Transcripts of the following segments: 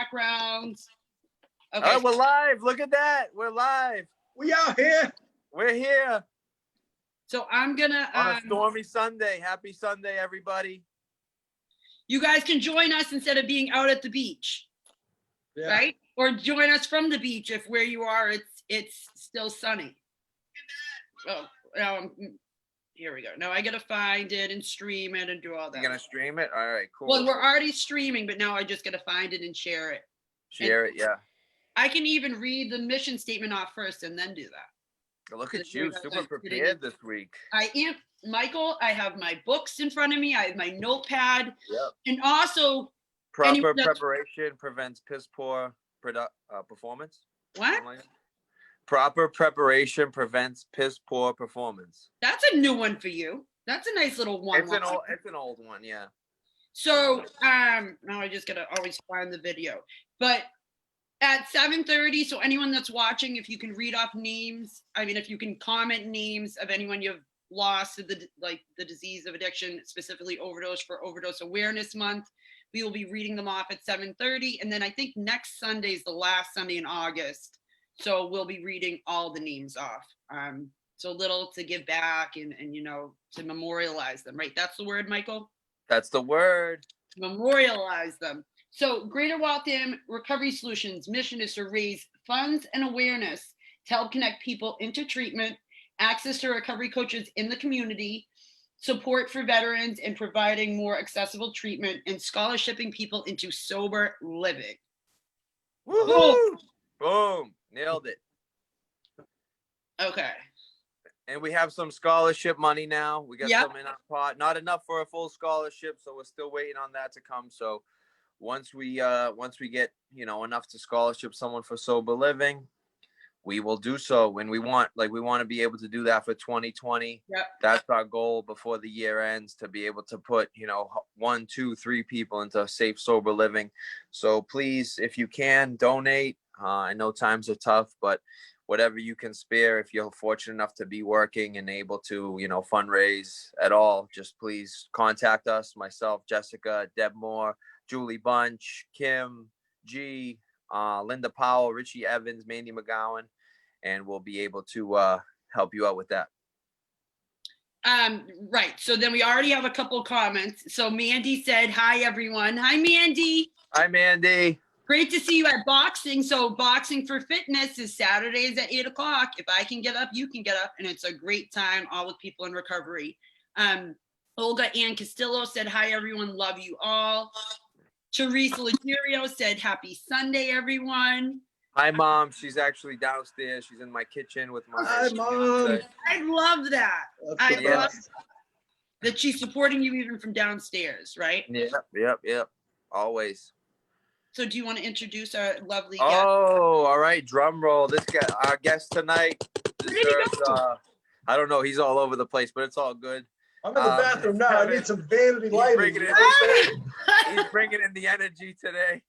background. Okay. All right, we're live. Look at that. We're live. We out here. We're here. So I'm gonna on a stormy Sunday. Happy Sunday, everybody. You guys can join us instead of being out at the beach, right? Or join us from the beach if where you are it's still sunny. Oh, here we go. Now I gotta find it and stream it and do all that. You're gonna stream it? All right, cool. Well, we're already streaming, but now I just gotta find it and share it. Share it, yeah. I can even read the mission statement off first and then do that. Look at you, super prepared this week. I am, Michael. I have my books in front of me. I have my notepad. Yep. And also, proper preparation prevents piss poor performance. What? Proper preparation prevents piss poor performance. That's a new one for you. That's a nice little one. It's an old one, yeah. So now I just gotta always find the video. But at 7:30, so anyone that's watching, if you can read off names, I mean, if you can comment names of anyone you've lost to the disease of addiction, specifically overdose, for Overdose Awareness Month, we will be reading them off at 7:30. And then I think next Sunday is the last Sunday in August. So we'll be reading all the names off. So little to give back and to memorialize them, right? That's the word, Michael? That's the word. To memorialize them. So Greater Waltham Recovery Solutions' mission is to raise funds and awareness to help connect people into treatment, access to recovery coaches in the community, support for veterans, and providing more accessible treatment, and scholarshiping people into sober living. Woo-hoo! Boom. Nailed it. Okay. And we have some scholarship money now. We got Yep. some in our pot. Not enough for a full scholarship, so we're still waiting on that to come. So once we get enough to scholarship someone for sober living, we will do so. When we want to be able to do that for 2020. Yep. That's our goal before the year ends, to be able to put 1, 2, 3 people into safe sober living. So please, if you can, donate. I know times are tough, but whatever you can spare, if you're fortunate enough to be working and able to fundraise at all, just please contact us, myself, Jessica, Deb Moore, Julie Bunch, Kim G, Linda Powell, Richie Evans, Mandy McGowan, and we'll be able to help you out with that. Right. So then we already have a couple of comments. So Mandy said, "Hi everyone." Hi Mandy. Hi Mandy. Great to see you at boxing. So Boxing for Fitness is Saturdays at 8 o'clock. If I can get up, you can get up, and it's a great time, all with people in recovery. Olga Ann Castillo said, "Hi everyone, love you all." Teresa Legerio said, "Happy Sunday, everyone." Hi, Mom. She's actually downstairs. She's in my kitchen with my. Hi, Mom. I love that. I love that she's supporting you even from downstairs, right? Yep. Always. So do you want to introduce our lovely guest? Oh, all right. Drum roll. This guy, our guest tonight, deserves, I don't know. He's all over the place, but it's all good. I'm in the bathroom now. I need some vanity lighting. He's bringing in the energy today.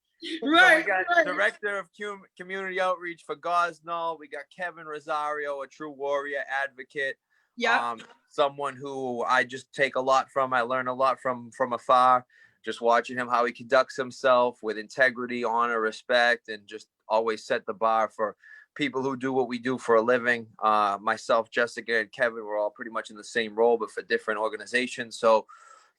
Right. So we got Director of Community Outreach for Gosnold. We got Kevin Rosario, a true warrior advocate. Yeah. Someone who I just take a lot from. I learn a lot from afar. Just watching him, how he conducts himself with integrity, honor, respect, and just always set the bar for people who do what we do for a living. Myself, Jessica, and Kevin, we're all pretty much in the same role, but for different organizations. So,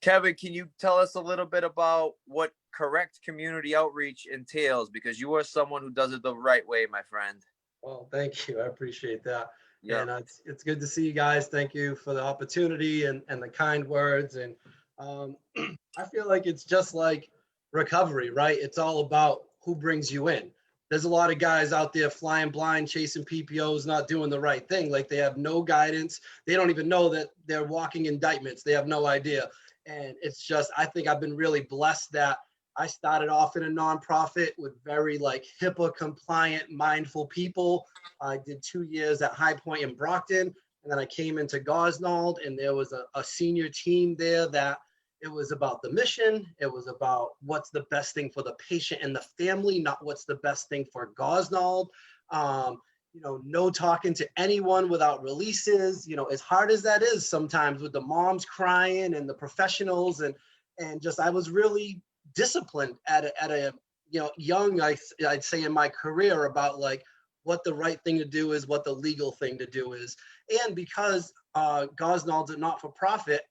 Kevin, can you tell us a little bit about what correct community outreach entails? Because you are someone who does it the right way, my friend. Well, thank you. I appreciate that. Yeah. And it's good to see you guys. Thank you for the opportunity and the kind words. And I feel like it's just like recovery, right? It's all about who brings you in. There's a lot of guys out there flying blind, chasing PPOs, not doing the right thing. Like they have no guidance. They don't even know that they're walking indictments. They have no idea. And it's just, I think I've been really blessed that I started off in a nonprofit with very like HIPAA compliant, mindful people. I did 2 years at High Point in Brockton. And then I came into Gosnold, and there was a senior team there that it was about the mission. It was about what's the best thing for the patient and the family, not what's the best thing for Gosnold. No talking to anyone without releases, as hard as that is sometimes with the moms crying and the professionals and just, I was really disciplined at a young, I'd say in my career about like what the right thing to do is, what the legal thing to do is. And because Gosnold's a not-for-profit,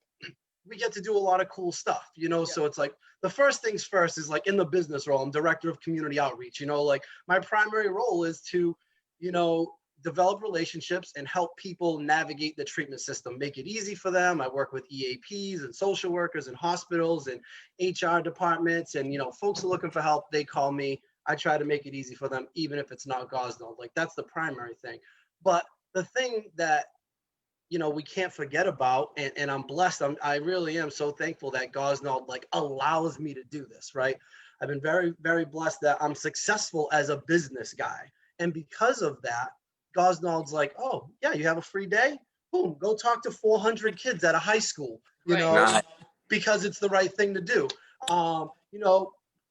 we get to do a lot of cool stuff, so it's like the first things first is like in the business role, I'm director of community outreach, like my primary role is to, develop relationships and help people navigate the treatment system, make it easy for them. I work with EAPs and social workers and hospitals and HR departments, and, folks are looking for help, they call me. I try to make it easy for them, even if it's not Gosnold. Like that's the primary thing. But the thing that we can't forget about, and I'm blessed. I really am so thankful that Gosnold like allows me to do this, right? I've been very, very blessed that I'm successful as a business guy. And because of that, Gosnold's like, oh yeah, you have a free day? Boom, go talk to 400 kids at a high school, Right. because it's the right thing to do.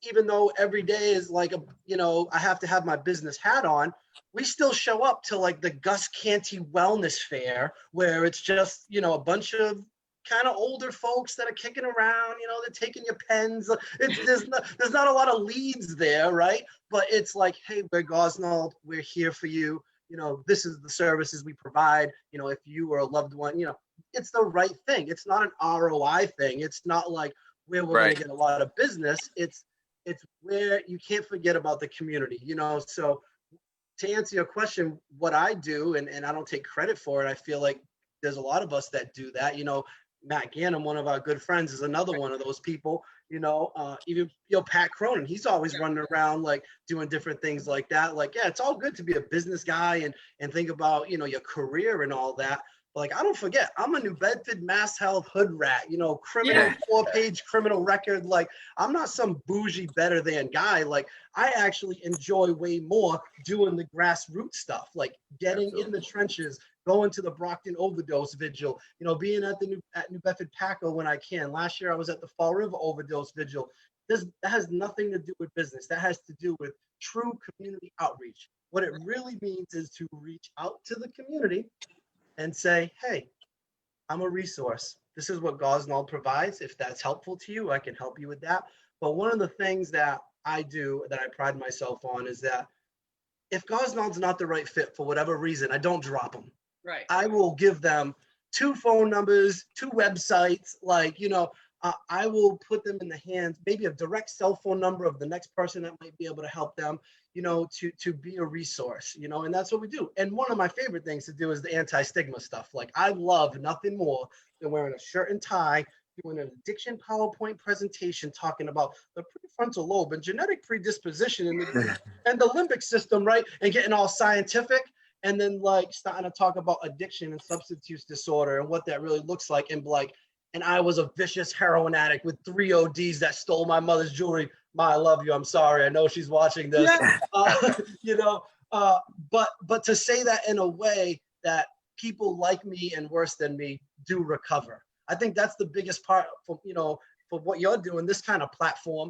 Even though every day is like I have to have my business hat on, we still show up to like the Gus Canty Wellness Fair, where it's just, a bunch of kind of older folks that are kicking around, they're taking your pens. There's not a lot of leads there, right? But it's like, hey, we're Gosnold, we're here for you. This is the services we provide. If you or a loved one, it's the right thing. It's not an ROI thing. It's not like where we're going to get a lot of business. It's where you can't forget about the community, So to answer your question, what I do, and I don't take credit for it, I feel like there's a lot of us that do that. Matt Gannon, one of our good friends, is another one of those people. Even Pat Cronin, he's always running around like doing different things like that. Like, yeah, it's all good to be a business guy and think about your career and all that. But like, I don't forget, I'm a New Bedford Mass Health hood rat. Criminal 4-page criminal record. Like, I'm not some bougie better than guy. Like, I actually enjoy way more doing the grassroots stuff, like getting in the trenches, going to the Brockton overdose vigil, being at New Bedford PACO when I can. Last year I was at the Fall River overdose vigil. That has nothing to do with business. That has to do with true community outreach. What it really means is to reach out to the community and say, hey, I'm a resource. This is what Gosnold provides. If that's helpful to you, I can help you with that. But one of the things that I do that I pride myself on is that if Gosnold's not the right fit for whatever reason, I don't drop them. Right. I will give them 2 phone numbers, 2 websites, I will put them in the hands, maybe a direct cell phone number of the next person that might be able to help them, to be a resource, and that's what we do. And one of my favorite things to do is the anti-stigma stuff. Like, I love nothing more than wearing a shirt and tie, doing an addiction PowerPoint presentation talking about the prefrontal lobe and genetic predisposition and the limbic system, right? And getting all scientific. And then like starting to talk about addiction and substance use disorder and what that really looks like. And like, and I was a vicious heroin addict with 3 ODs that stole my mother's jewelry. Ma, I love you. I'm sorry. I know she's watching this. But to say that in a way that people like me and worse than me do recover. I think that's the biggest part for what you're doing, this kind of platform.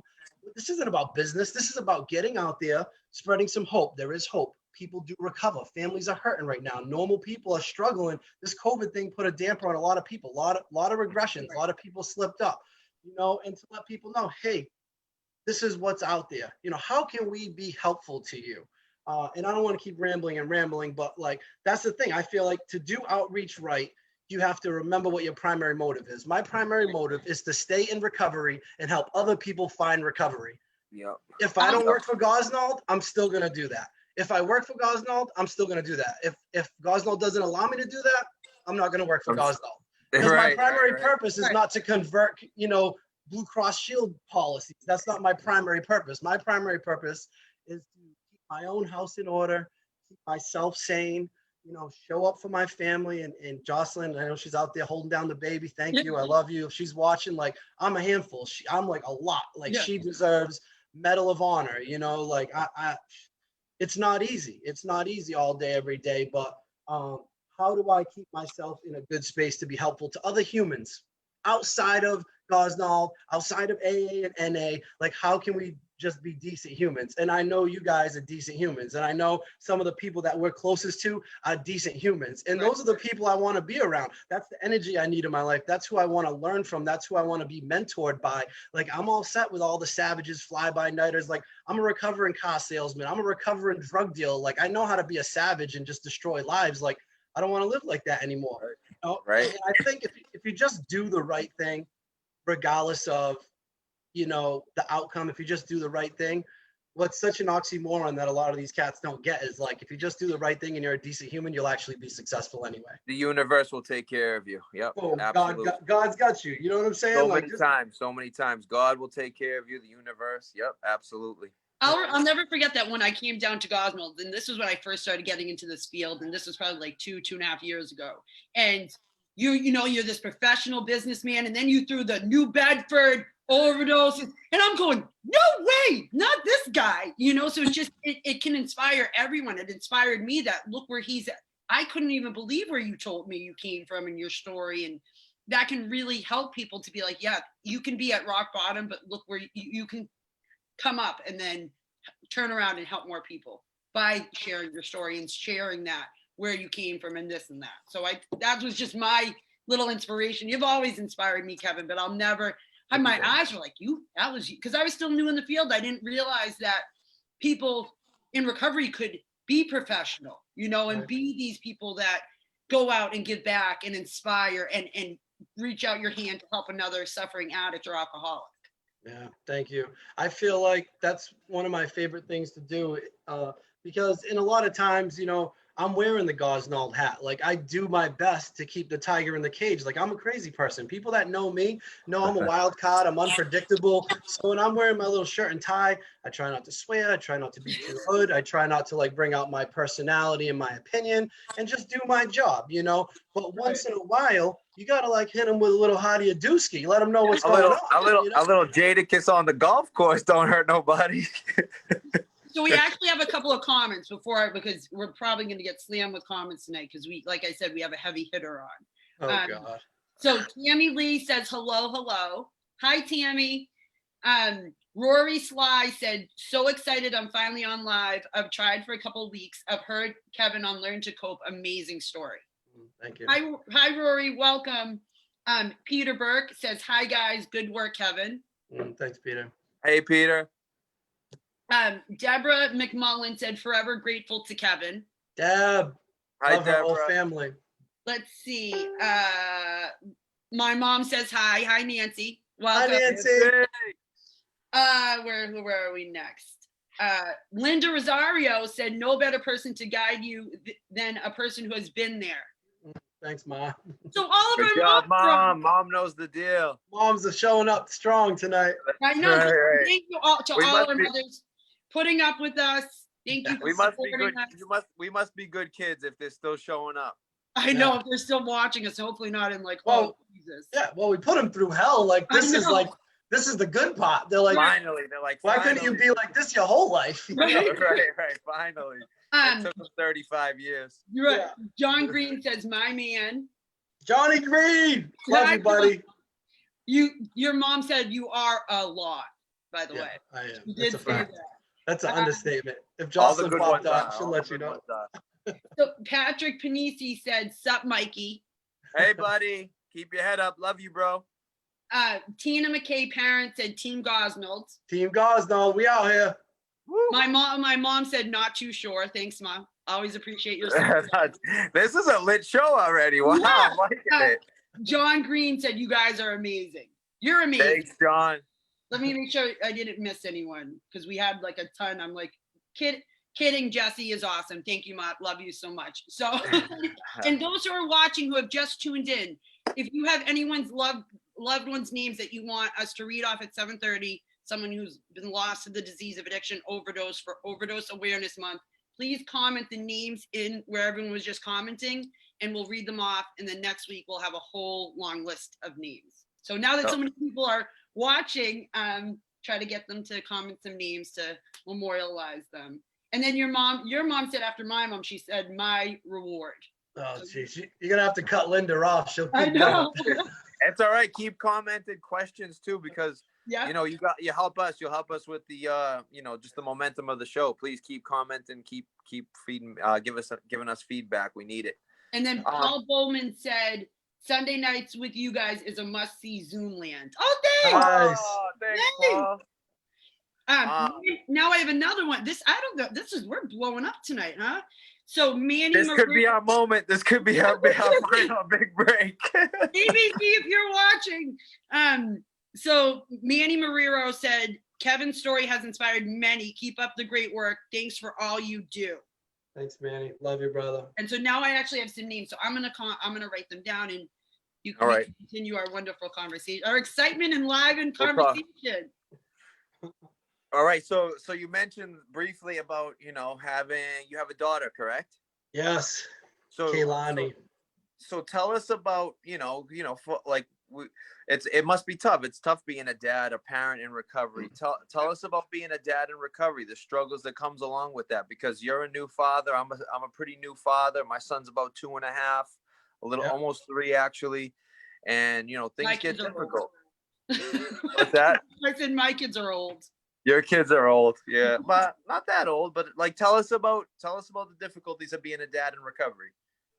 This isn't about business. This is about getting out there, spreading some hope. There is hope. People do recover. Families are hurting right now. Normal people are struggling. This COVID thing put a damper on a lot of people, a lot of regressions, a lot of people slipped up, and to let people know, hey, this is what's out there. How can we be helpful to you? And I don't want to keep rambling, but like, that's the thing. I feel like to do outreach right, you have to remember what your primary motive is. My primary motive is to stay in recovery and help other people find recovery. Yep. If I don't work for Gosnold, I'm still going to do that. If I work for Gosnold, I'm still going to do that. If Gosnold doesn't allow me to do that, I'm not going to work for Gosnold. Because my primary purpose is not to convert, Blue Cross Shield policies. That's not my primary purpose. My primary purpose is to keep my own house in order, keep myself sane, show up for my family. And Jocelyn, I know she's out there holding down the baby. Thank you. I love you. If she's watching, like, I'm a handful. I'm like a lot. Like, she deserves Medal of Honor, it's not easy. It's not easy all day, every day. But how do I keep myself in a good space to be helpful to other humans outside of Gosnold, outside of AA and NA? Like, how can we just be decent humans. And I know you guys are decent humans. And I know some of the people that we're closest to are decent humans. And those are the people I want to be around. That's the energy I need in my life. That's who I want to learn from. That's who I want to be mentored by. Like, I'm all set with all the savages, fly-by-nighters. Like, I'm a recovering car salesman. I'm a recovering drug dealer. Like, I know how to be a savage and just destroy lives. Like, I don't want to live like that anymore. You know? Right. And I think if you just do the right thing, regardless of, you know, the outcome, if you just do the right thing, what's such an oxymoron that a lot of these cats don't get is, like, if you just do the right thing and you're a decent human, you'll actually be successful anyway. The universe will take care of you. Yep. Oh, Absolutely. God's got you. You know what I'm saying? So Like, so many times. God will take care of you. The universe. Yep. Absolutely. I'll never forget that when I came down to Gosnold, and this was when I first started getting into this field, and this was probably like 2.5 years ago. And you know, you're this professional businessman, and then you threw the New Bedford overdose, and I'm going, no way, not this guy, you know. So it's just it can inspire everyone. It inspired me that look where he's at. I couldn't even believe where you told me you came from and your story, and that can really help people to be like, yeah, you can be at rock bottom, but look where you can come up and then turn around and help more people by sharing your story and sharing that where you came from and this and that. So that was just my little inspiration. You've always inspired me, Kevin, but I'll never have my eyes were like that was you, because I was still new in the field. I didn't realize that people in recovery could be professional, you know, and be these people that go out and give back and inspire and reach out your hand to help another suffering addict or alcoholic. Yeah, thank you. I feel like that's one of my favorite things to do, because in a lot of times, you know, I'm wearing the Gosnold hat. Like, I do my best to keep the tiger in the cage. Like, I'm a crazy person. People that know me know I'm a wild card. I'm unpredictable. So when I'm wearing my little shirt and tie, I try not to swear. I try not to be too hood. I try not to, like, bring out my personality and my opinion and just do my job, you know. But once in a while, you gotta, like, hit them with a little hottie dooski. Let them know what's going on. A little Jadakiss on the golf course don't hurt nobody. So we actually have a couple of comments because we're probably going to get slammed with comments tonight because we, like I said, we have a heavy hitter on. Oh, God. So Tammy Lee says, hello. Hi, Tammy. Rory Sly said, so excited I'm finally on live. I've tried for a couple of weeks. I've heard Kevin on Learn to Cope. Amazing story. Thank you. Hi, Rory. Welcome. Peter Burke says, hi, guys. Good work, Kevin. Thanks, Peter. Hey, Peter. Deborah McMullen said, forever grateful to Kevin. Deb. Hi, Love her whole Deborah. family. Let's see. My mom says hi. Hi, Nancy. Welcome. Hi, Nancy. Where are we next? Linda Rosario said, no better person to guide you than a person who has been there. Thanks, Mom. So all of Good our job, Mom. Mom knows the deal. Moms are showing up strong tonight. I know. Right. Thank you all to all our mothers putting up with us. Thank you for We must be supporting good. us. We must be good kids if they're still showing up. I know if they're still watching us, hopefully not in like, Well, oh Jesus. Yeah, well, we put them through hell. Like, this is the good part. They're like, Finally, they're like, why couldn't you be like this your whole life? Right. right. Finally. It took them 35 years. You're right. Yeah. John Green says, my man. Johnny Green. Love you, buddy. Your mom said you are a lot, by the way. I am. You That's did a say fact. that. That's an understatement. If All the Jocelyn good popped ones up, are. she'll All let the you good know. ones are. So Patrick Panisi said, sup, Mikey. Hey, buddy. Keep your head up. Love you, bro. Tina McKay parent said Team Gosnold. Team Gosnold, we out here. Woo. My mom said not too sure. Thanks, Mom. Always appreciate your support. This is a lit show already. Wow, Yeah. I'm liking it. John Green said you guys are amazing. You're amazing. Thanks, John. Let me make sure I didn't miss anyone because we had like a ton. I'm like, kidding. Jesse is awesome. Thank you, Mom. Love you so much. So, and those who are watching who have just tuned in, if you have anyone's loved ones' names that you want us to read off at 7:30, someone who's been lost to the disease of addiction, overdose for Overdose Awareness Month, please comment the names in where everyone was just commenting, and we'll read them off. And then next week we'll have a whole long list of names. So now that so many people are watching, try to get them to comment some names to memorialize them. And then your mom said after my mom, she said my reward. Oh, geez. You're going to have to cut Linda off. She'll I keep know. It's all right. Keep commenting questions too, because Yeah. you help us. You'll help us with the just the momentum of the show. Please keep commenting. Keep feeding. Giving us feedback. We need it. And then Paul Bowman said, Sunday nights with you guys is a must-see Zoom land. Oh, thanks. Nice. Oh, thanks, Yay. Paul. Now I have another one. We're blowing up tonight, huh? So Manny This could be our moment. This could be our final big break. ABC, if you're watching. So Manny Marrero said, Kevin's story has inspired many. Keep up the great work. Thanks for all you do. Thanks, Manny. Love you, brother. And so now I actually have some names. So I'm gonna write them down, and you All can right. continue our wonderful conversation, our excitement and live and conversation. All right. So you mentioned briefly about you have a daughter, correct? Yes. So Kaylani. So tell us about it must be tough. It's tough being a dad, a parent in recovery. Tell us about being a dad in recovery, the struggles that comes along with that, because you're a new father. I'm a pretty new father. My son's about 2.5, almost 3 actually, and things get difficult. What's that? I said my kids are old. Your kids are old, yeah, but not that old. But tell us about the difficulties of being a dad in recovery.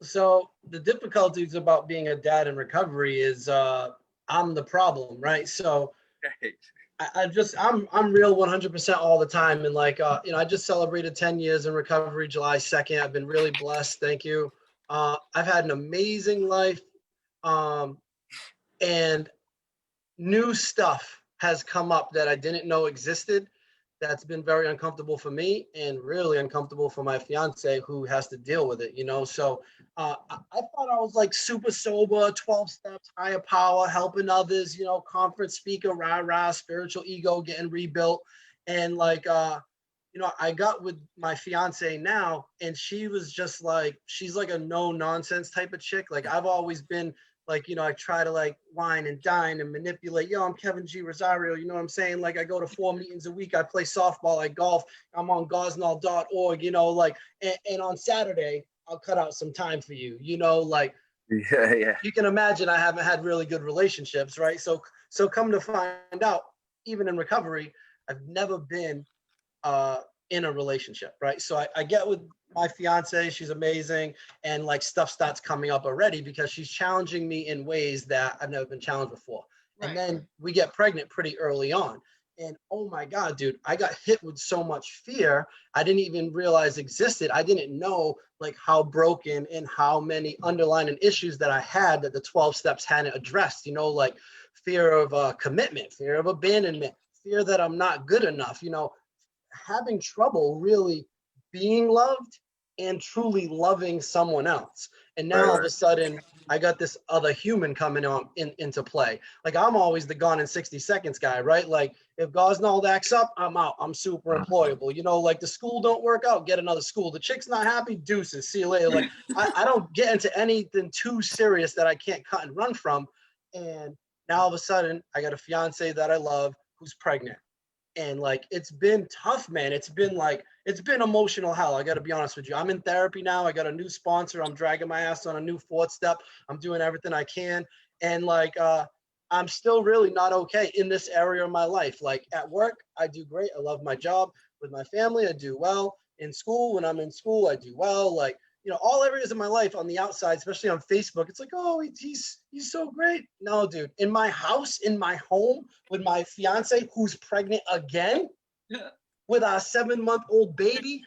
So the difficulties about being a dad in recovery is I'm the problem, right? So I'm real 100% all the time. And I just celebrated 10 years in recovery, July 2nd. I've been really blessed. Thank you. I've had an amazing life. And new stuff has come up that I didn't know existed. That's been very uncomfortable for me and really uncomfortable for my fiance, who has to deal with it, So I thought I was super sober, 12 steps, higher power, helping others, conference speaker, rah, spiritual ego getting rebuilt. And I got with my fiance now, and she was just she's a no nonsense type of chick. I've always been I try to wine and dine and manipulate. Yo, I'm Kevin G. Rosario. You know what I'm saying? I go to 4 meetings a week. I play softball. I golf. I'm on Gosnold.org, and on Saturday, I'll cut out some time for you, Yeah. You can imagine I haven't had really good relationships, right? So come to find out, even in recovery, I've never been in a relationship, right? So I get with my fiance, she's amazing, and stuff starts coming up already because she's challenging me in ways that I've never been challenged before. Right. And then we get pregnant pretty early on. And oh my God, dude, I got hit with so much fear I didn't even realize existed. I didn't know how broken and how many underlying issues that I had that the 12 steps hadn't addressed, fear of commitment, fear of abandonment, fear that I'm not good enough, having trouble really being loved and truly loving someone else. And now all of a sudden I got this other human coming on into play. I'm always the gone in 60 seconds guy, right? If Gosnold acts up, I'm out. I'm super employable. The school don't work out, get another school. The chick's not happy, deuces, see you later. I don't get into anything too serious that I can't cut and run from. And now all of a sudden I got a fiance that I love who's pregnant. And it's been tough, man. It's been emotional hell. I got to be honest with you. I'm in therapy now. I got a new sponsor. I'm dragging my ass on a new 4th step. I'm doing everything I can. And I'm still really not okay in this area of my life. At work, I do great. I love my job. With my family, I do well. In school, when I'm in school, I do well. All areas of my life on the outside, especially on Facebook, it's oh, he's so great. No, dude, in my house, in my home with my fiance who's pregnant again with our 7-month-old baby,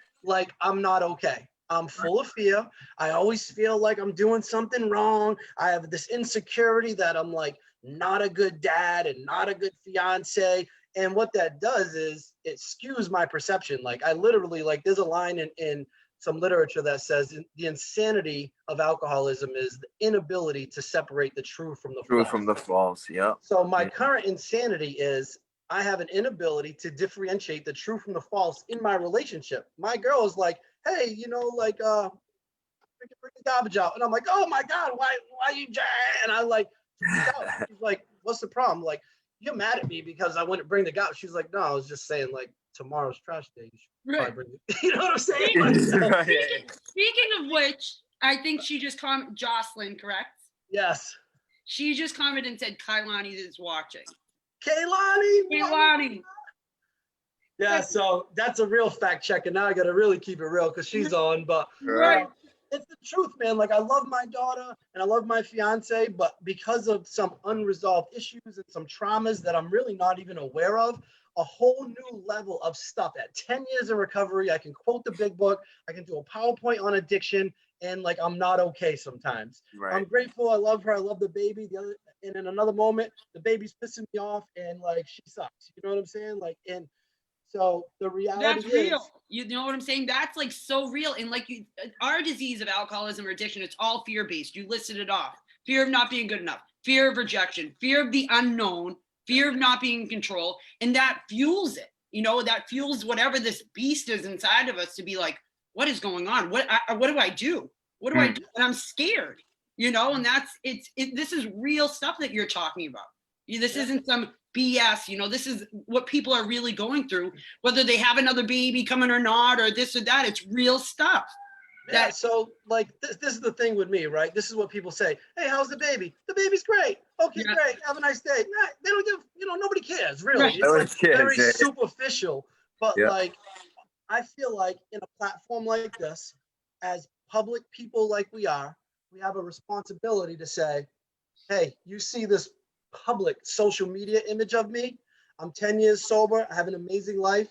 I'm not okay. I'm full of fear. I always feel like I'm doing something wrong. I have this insecurity that I'm not a good dad and not a good fiance. And what that does is it skews my perception. I literally, there's a line in some literature that says the insanity of alcoholism is the inability to separate the true from the false. From the false, yeah. So my current insanity is I have an inability to differentiate the true from the false in my relationship. My girl is hey, bring the garbage out. And I'm oh my God, why you, and I she's what's the problem? You're mad at me because I wouldn't bring the garbage. She's no, I was just saying tomorrow's trash day. You should probably bring it. You know what I'm saying? Speaking of which, I think she just commented, Jocelyn, correct? Yes. She just commented and said Kailani is watching. Kailani. Kailani. Yeah, so that's a real fact check, and now I got to really keep it real because she's on. But Right. it's the truth, man. Like, I love my daughter and I love my fiance, but because of some unresolved issues and some traumas that I'm really not even aware of, a whole new level of stuff. At 10 years of recovery, I can quote the big book, I can do a PowerPoint on addiction, and like, I'm not okay sometimes. Right. I'm grateful. I love her. I love the baby. And in another moment, the baby's pissing me off, and like, she sucks. You know what I'm saying? Like, and so the reality That's real. is, You know what I'm saying? That's like so real. And like our disease of alcoholism or addiction, it's all fear-based. You listed it off. Fear of not being good enough, fear of rejection, fear of the unknown, fear of not being in control. And that fuels it. You know, that fuels whatever this beast is inside of us to be like, what is going on? What do I do? What do I do? And I'm scared, you know, and this is real stuff that you're talking about. This isn't some BS, you know, this is what people are really going through, whether they have another baby coming or not, or this or that. It's real stuff. yeah, so like this is the thing with me, right? This is what people say. Hey, how's the baby? The baby's great. Okay, Yeah. great. Have a nice day. Nah, they don't give, nobody cares, really. Right. It's Nobody like cares, very yeah. superficial. But Yeah. like, I feel like in a platform like this, as public people like we are, we have a responsibility to say, hey, you see this public social media image of me? I'm 10 years sober. I have an amazing life,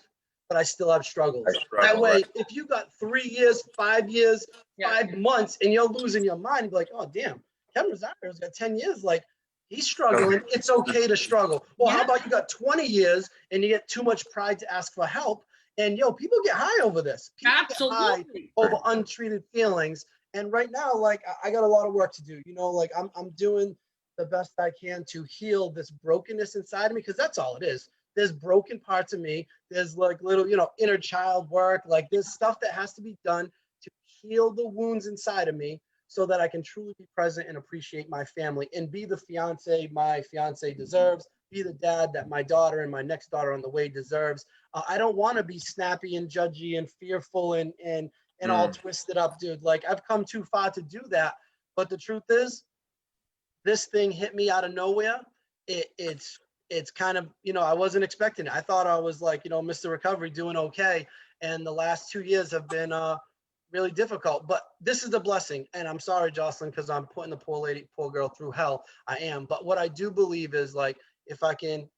but I still have struggles. That way, if you got 3 years, 5 years, Yeah. 5 months, and you're losing your mind, you'd be like, oh, damn, Kevin Rosario's got 10 years. Like, he's struggling. It's okay to struggle. Or how Yeah. about you got 20 years and you get too much pride to ask for help? And people get high over this. People get high Absolutely. over untreated feelings. And right now, like, I got a lot of work to do. Like, I'm doing the best I can to heal this brokenness inside of me, because that's all it is. There's broken parts of me. There's like little, inner child work. Like, there's stuff that has to be done to heal the wounds inside of me so that I can truly be present and appreciate my family and be the fiance my fiance deserves, be the dad that my daughter and my next daughter on the way deserves. I don't want to be snappy and judgy and fearful and all twisted up, dude. Like, I've come too far to do that. But the truth is, this thing hit me out of nowhere. It's kind of, I wasn't expecting it. I thought I was like, Mr. Recovery, doing okay. And the last 2 years have been really difficult. But this is the blessing. And I'm sorry, Jocelyn, because I'm putting the poor girl through hell. I am. But what I do believe is, like, if I can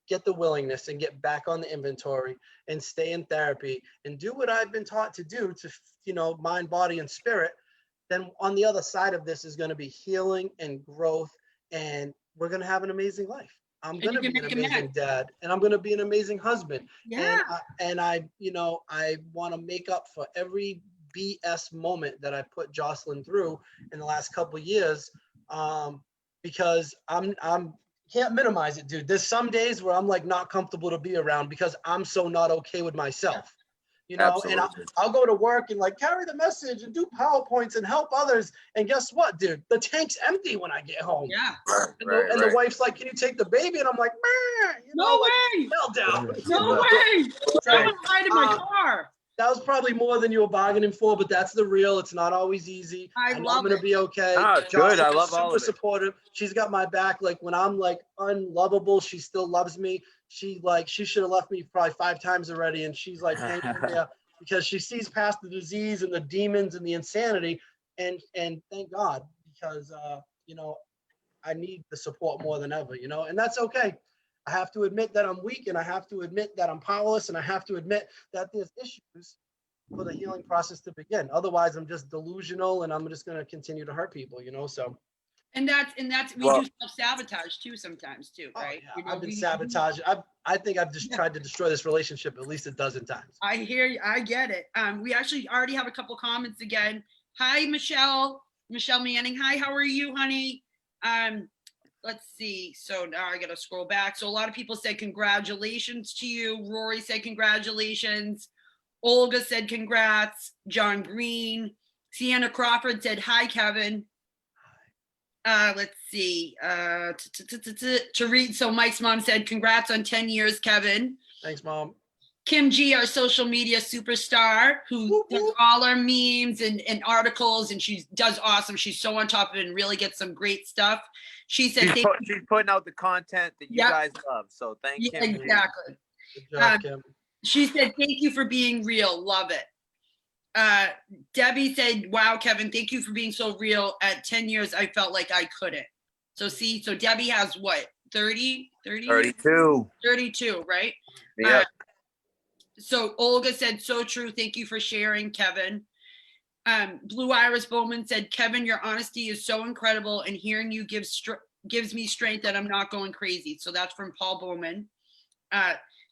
get the willingness and get back on the inventory and stay in therapy and do what I've been taught to do to, mind, body, and spirit, then on the other side of this is going to be healing and growth, and we're going to have an amazing life. I'm going to be an amazing dad, and I'm going to be an amazing husband. Yeah. And I want to make up for every BS moment that I put Jocelyn through in the last couple of years, because I'm can't minimize it, dude. There's some days where I'm like not comfortable to be around because I'm so not okay with myself. Absolutely. And I'll go to work and like carry the message and do PowerPoints and help others. And guess what, dude? The tank's empty when I get home. Yeah. And the wife's like, can you take the baby? And I'm like, No way. Meltdown. No way. So, I want to hide in my car. that was probably more than you were bargaining for, but that's the real. It's not always easy. I know love I'm gonna it. be okay. Ah, it's Jocelyn good. I is love all super of it. supportive. She's got my back. Like, when I'm like unlovable, she still loves me. She should have left me probably 5 times already, and she's like hanging in there because she sees past the disease and the demons and the insanity. And thank God, because I need the support more than ever. And that's okay. I have to admit that I'm weak, and I have to admit that I'm powerless, and I have to admit that there's issues for the healing process to begin. Otherwise, I'm just delusional, and I'm just going to continue to hurt people, so. And that's we do self-sabotage too sometimes too, right? Oh, yeah. I've been sabotaged. I think I've just tried to destroy this relationship at least a dozen times. I hear you. I get it. We actually already have a couple comments again. Hi, Michelle Manning. Hi, how are you, honey? Let's see. So now I got to scroll back. So a lot of people said congratulations to you. Rory said congratulations. Olga said congrats. John Green. Sienna Crawford said hi, Kevin. Let's see. To read. So Mike's mom said congrats on 10 years, Kevin. Thanks, Mom. Kim G, our social media superstar, who does all our memes and articles, and she does awesome. She's so on top of it and really gets some great stuff. She said, She's putting out the content that you guys love. So thank you. Exactly. Good job, Kim. She said, thank you for being real. Love it. Debbie said, wow, Kevin, thank you for being so real. At 10 years, I felt like I couldn't. So see, so Debbie has what, 30? 32. 32, right? Yep. So Olga said, so true. Thank you for sharing, Kevin. Blue Iris Bowman said, Kevin, your honesty is so incredible, and hearing you gives me strength that I'm not going crazy. So that's from Paul Bowman.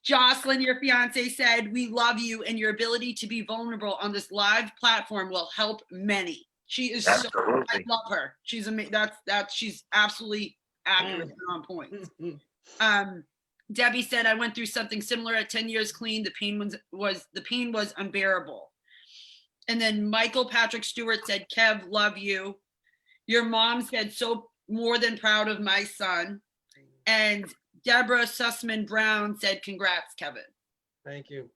Jocelyn, your fiance, said, we love you, and your ability to be vulnerable on this live platform will help many. She is so, I love her. She's amazing. She's absolutely accurate and on point. Debbie said, I went through something similar at 10 years clean. The pain was unbearable. And then Michael Patrick Stewart said, Kev, love you. Your mom said, so more than proud of my son. And Deborah Sussman Brown said, congrats, Kevin. Thank you.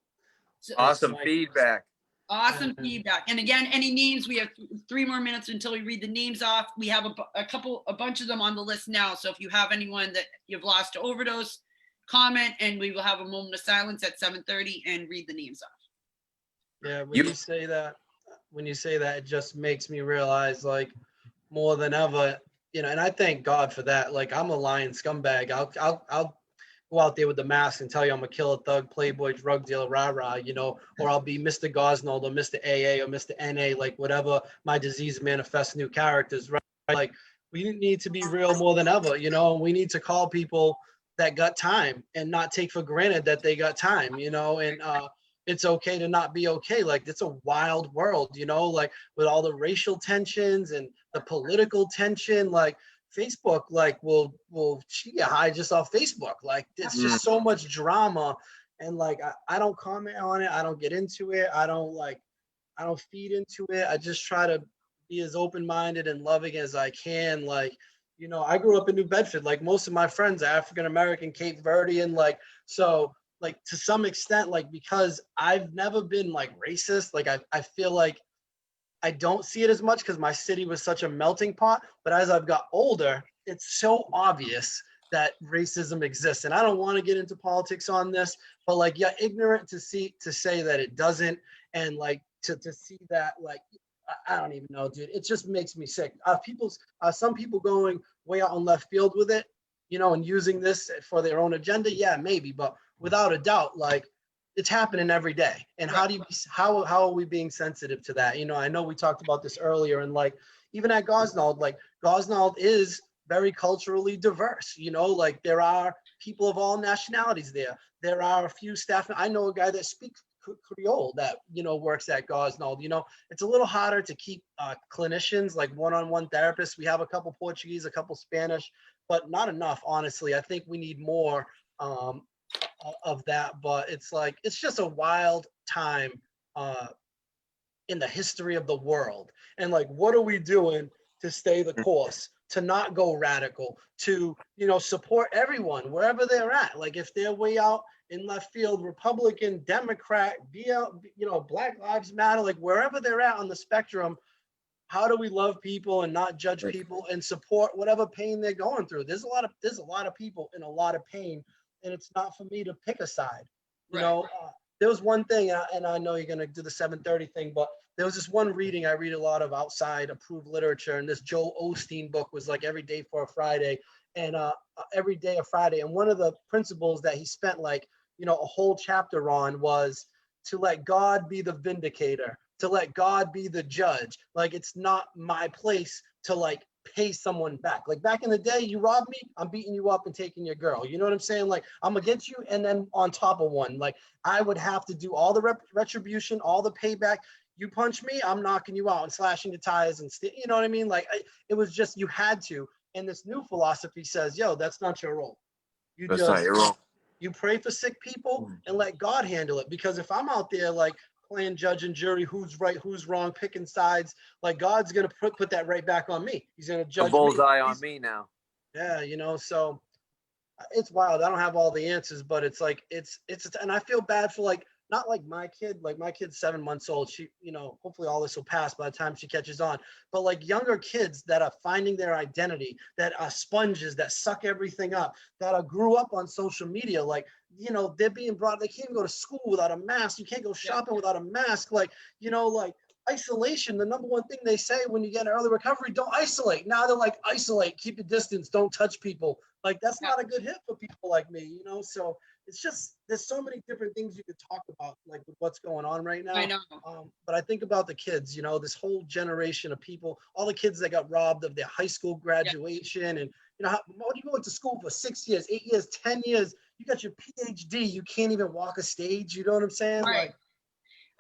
So, awesome feedback. Awesome feedback. And again, any names, we have 3 more minutes until we read the names off. We have a bunch of them on the list now. So if you have anyone that you've lost to overdose, comment, and we will have a moment of silence at 7:30 and read the names off. Yeah, when you say that, it just makes me realize, like, more than ever, you know, and I thank God for that. Like, I'm a lying scumbag. I'll go out there with the mask and tell you I'm a killer, thug, playboy, drug dealer, rah-rah, you know, or I'll be Mr. Gosnold or Mr. AA or Mr. NA, like whatever my disease manifests new characters, right? Like, we need to be real more than ever, you know, and we need to call people that got time and not take for granted that they got time, you know, and it's okay to not be okay. Like, it's a wild world, you know, like with all the racial tensions and the political tension, like Facebook, like will she get high just off Facebook. Like, it's just so much drama. And like, I don't comment on it. I don't get into it. I don't feed into it. I just try to be as open-minded and loving as I can. Like, you know, I grew up in New Bedford. Like, most of my friends are African-American, Cape Verdean. Like, so like to some extent, like, because I've never been like racist, like I feel like I don't see it as much because my city was such a melting pot. But as I've got older, it's so obvious that racism exists. And I don't want to get into politics on this, but like, yeah, ignorant to say that it doesn't, and like to see that, like, I don't even know, dude. It just makes me sick. Some people going way out on left field with it, you know, and using this for their own agenda. Yeah, maybe, but without a doubt, like, it's happening every day. And how are we being sensitive to that? You know, I know we talked about this earlier, and like, even at Gosnold, like, Gosnold is very culturally diverse, you know, like there are people of all nationalities there. There are a few staff. I know a guy that speaks Creole that, you know, works at Gosnold. You know, it's a little harder to keep clinicians, like one-on-one therapists. We have a couple Portuguese, a couple Spanish, but not enough, honestly. I think we need more of that. But it's like, it's just a wild time in the history of the world. And like, what are we doing to stay the course, to not go radical, to, you know, support everyone wherever they're at? Like, if they're way out in left field, Republican, Democrat, you know, Black Lives Matter, like wherever they're at on the spectrum, how do we love people and not judge people and support whatever pain they're going through? There's a lot of people in a lot of pain, and it's not for me to pick a side. You know, there was one thing, and I know you're going to do the 7:30 thing, but there was this one reading. I read a lot of outside approved literature, and this Joel Osteen book was like Every Day for a Friday, and Every Day a Friday. And one of the principles that he spent, like, you know, a whole chapter on was to let God be the vindicator, to let God be the judge. Like, it's not my place to like pay someone back. Like, back in the day, you robbed me, I'm beating you up and taking your girl. You know what I'm saying? Like, I'm against you, and then on top of one, like, I would have to do all the retribution, all the payback. You punch me, I'm knocking you out and slashing the tires and you know what I mean? Like, it was just, you had to. And this new philosophy says, yo, that's not your role. That's not your role. You pray for sick people and let God handle it. Because if I'm out there like playing judge and jury, who's right, who's wrong, picking sides, like, God's gonna put that right back on me. He's gonna judge a bullseye on me now. Yeah, you know, so it's wild. I don't have all the answers, but it's like, it's and I feel bad for like not like my kid, like my kid's 7 months old. She, hopefully all this will pass by the time she catches on. But like younger kids that are finding their identity, that are sponges, that suck everything up, that are grew up on social media, like, they're being brought, they can't go to school without a mask. You can't go shopping without a mask. Like, like isolation, the number one thing they say when you get early recovery, don't isolate. Now they're like, isolate, keep your distance, don't touch people. Like, that's not a good hit for people like me, So it's just, there's so many different things you could talk about, like with what's going on right now. I know. But I think about the kids, this whole generation of people, all the kids that got robbed of their high school graduation. And, what do you go to school for 6 years, 8 years, 10 years? You got your PhD, you can't even walk a stage. You know what I'm saying? Right. Like,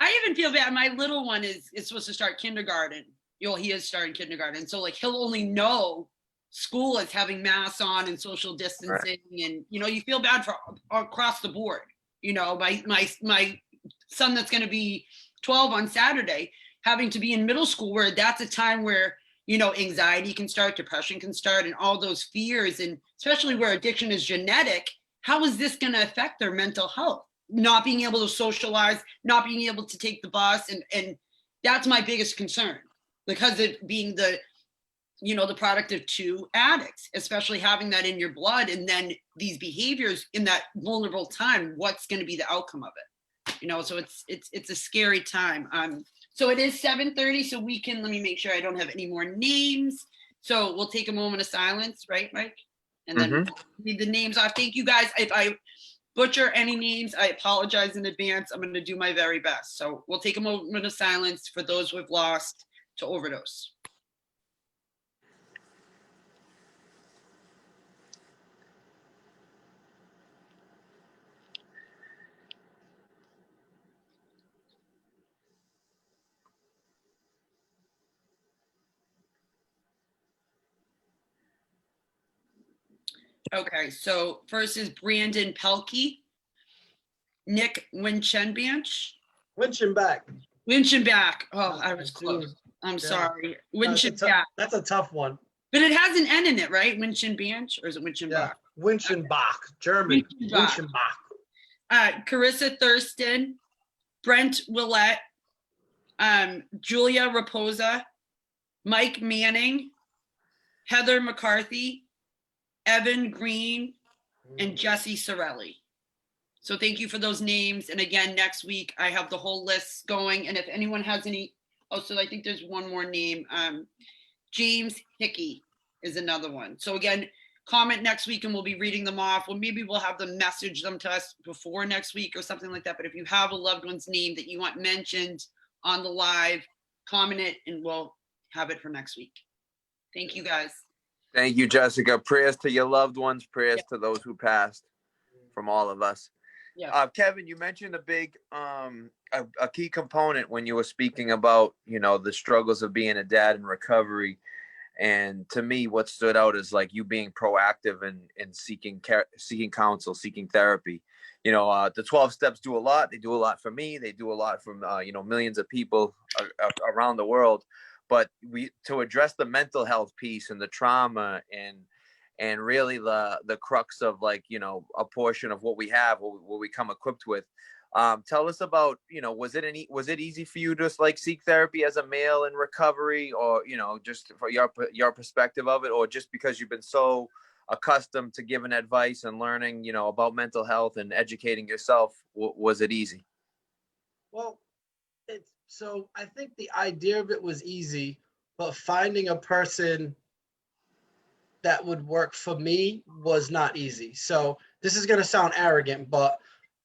I even feel bad. My little one is supposed to start kindergarten. He is starting kindergarten. So like he'll only know school is having masks on and social distancing. Right. And, you feel bad for across the board. My son that's going to be 12 on Saturday, having to be in middle school where that's a time where, anxiety can start, depression can start, and all those fears. And especially where addiction is genetic, how is this going to affect their mental health? Not being able to socialize, not being able to take the bus. And that's my biggest concern, because it being the product of two addicts, especially having that in your blood, and then these behaviors in that vulnerable time, what's going to be the outcome of it? So it's a scary time. So it is 7:30, so we can, let me make sure I don't have any more names. So we'll take a moment of silence, right, Mike? And then read the names off. Thank you guys. If I butcher any names, I apologize in advance. I'm going to do my very best. So we'll take a moment of silence for those we've lost to overdose. Okay, so first is Brandon Pelkey, Nick Winchenbach. Winchenbach. Oh, I was close. I'm sorry. Winchenbach. That's a tough one. But it has an N in it, right? Winchenbach, or is it Winchenbach? Yeah. Winchenbach, German. Winchenbach. Carissa Thurston, Brent Willett, Julia Raposa, Mike Manning, Heather McCarthy, Evan Green, and Jesse Sorelli. So thank you for those names. And again, next week I have the whole list going. And if anyone has any, so I think there's one more name. James Hickey is another one. So again, comment next week and we'll be reading them off. Or maybe we'll have them message them to us before next week or something like that. But if you have a loved one's name that you want mentioned on the live, comment it and we'll have it for next week. Thank you guys. Thank you, Jessica. Prayers to your loved ones, prayers to those who passed from all of us. Yeah. Kevin, you mentioned a big, a key component when you were speaking about, the struggles of being a dad in recovery. And to me, what stood out is like you being proactive and seeking counsel, seeking therapy. The 12 steps do a lot. They do a lot for me. They do a lot for, millions of people around the world. But to address the mental health piece and the trauma and really the crux of a portion of what we have, what we come equipped with. Tell us about, was it easy for you to seek therapy as a male in recovery, or, just for your perspective of it, or just because you've been so accustomed to giving advice and learning, about mental health and educating yourself, was it easy? Well, so I think the idea of it was easy, but finding a person that would work for me was not easy. So this is going to sound arrogant, but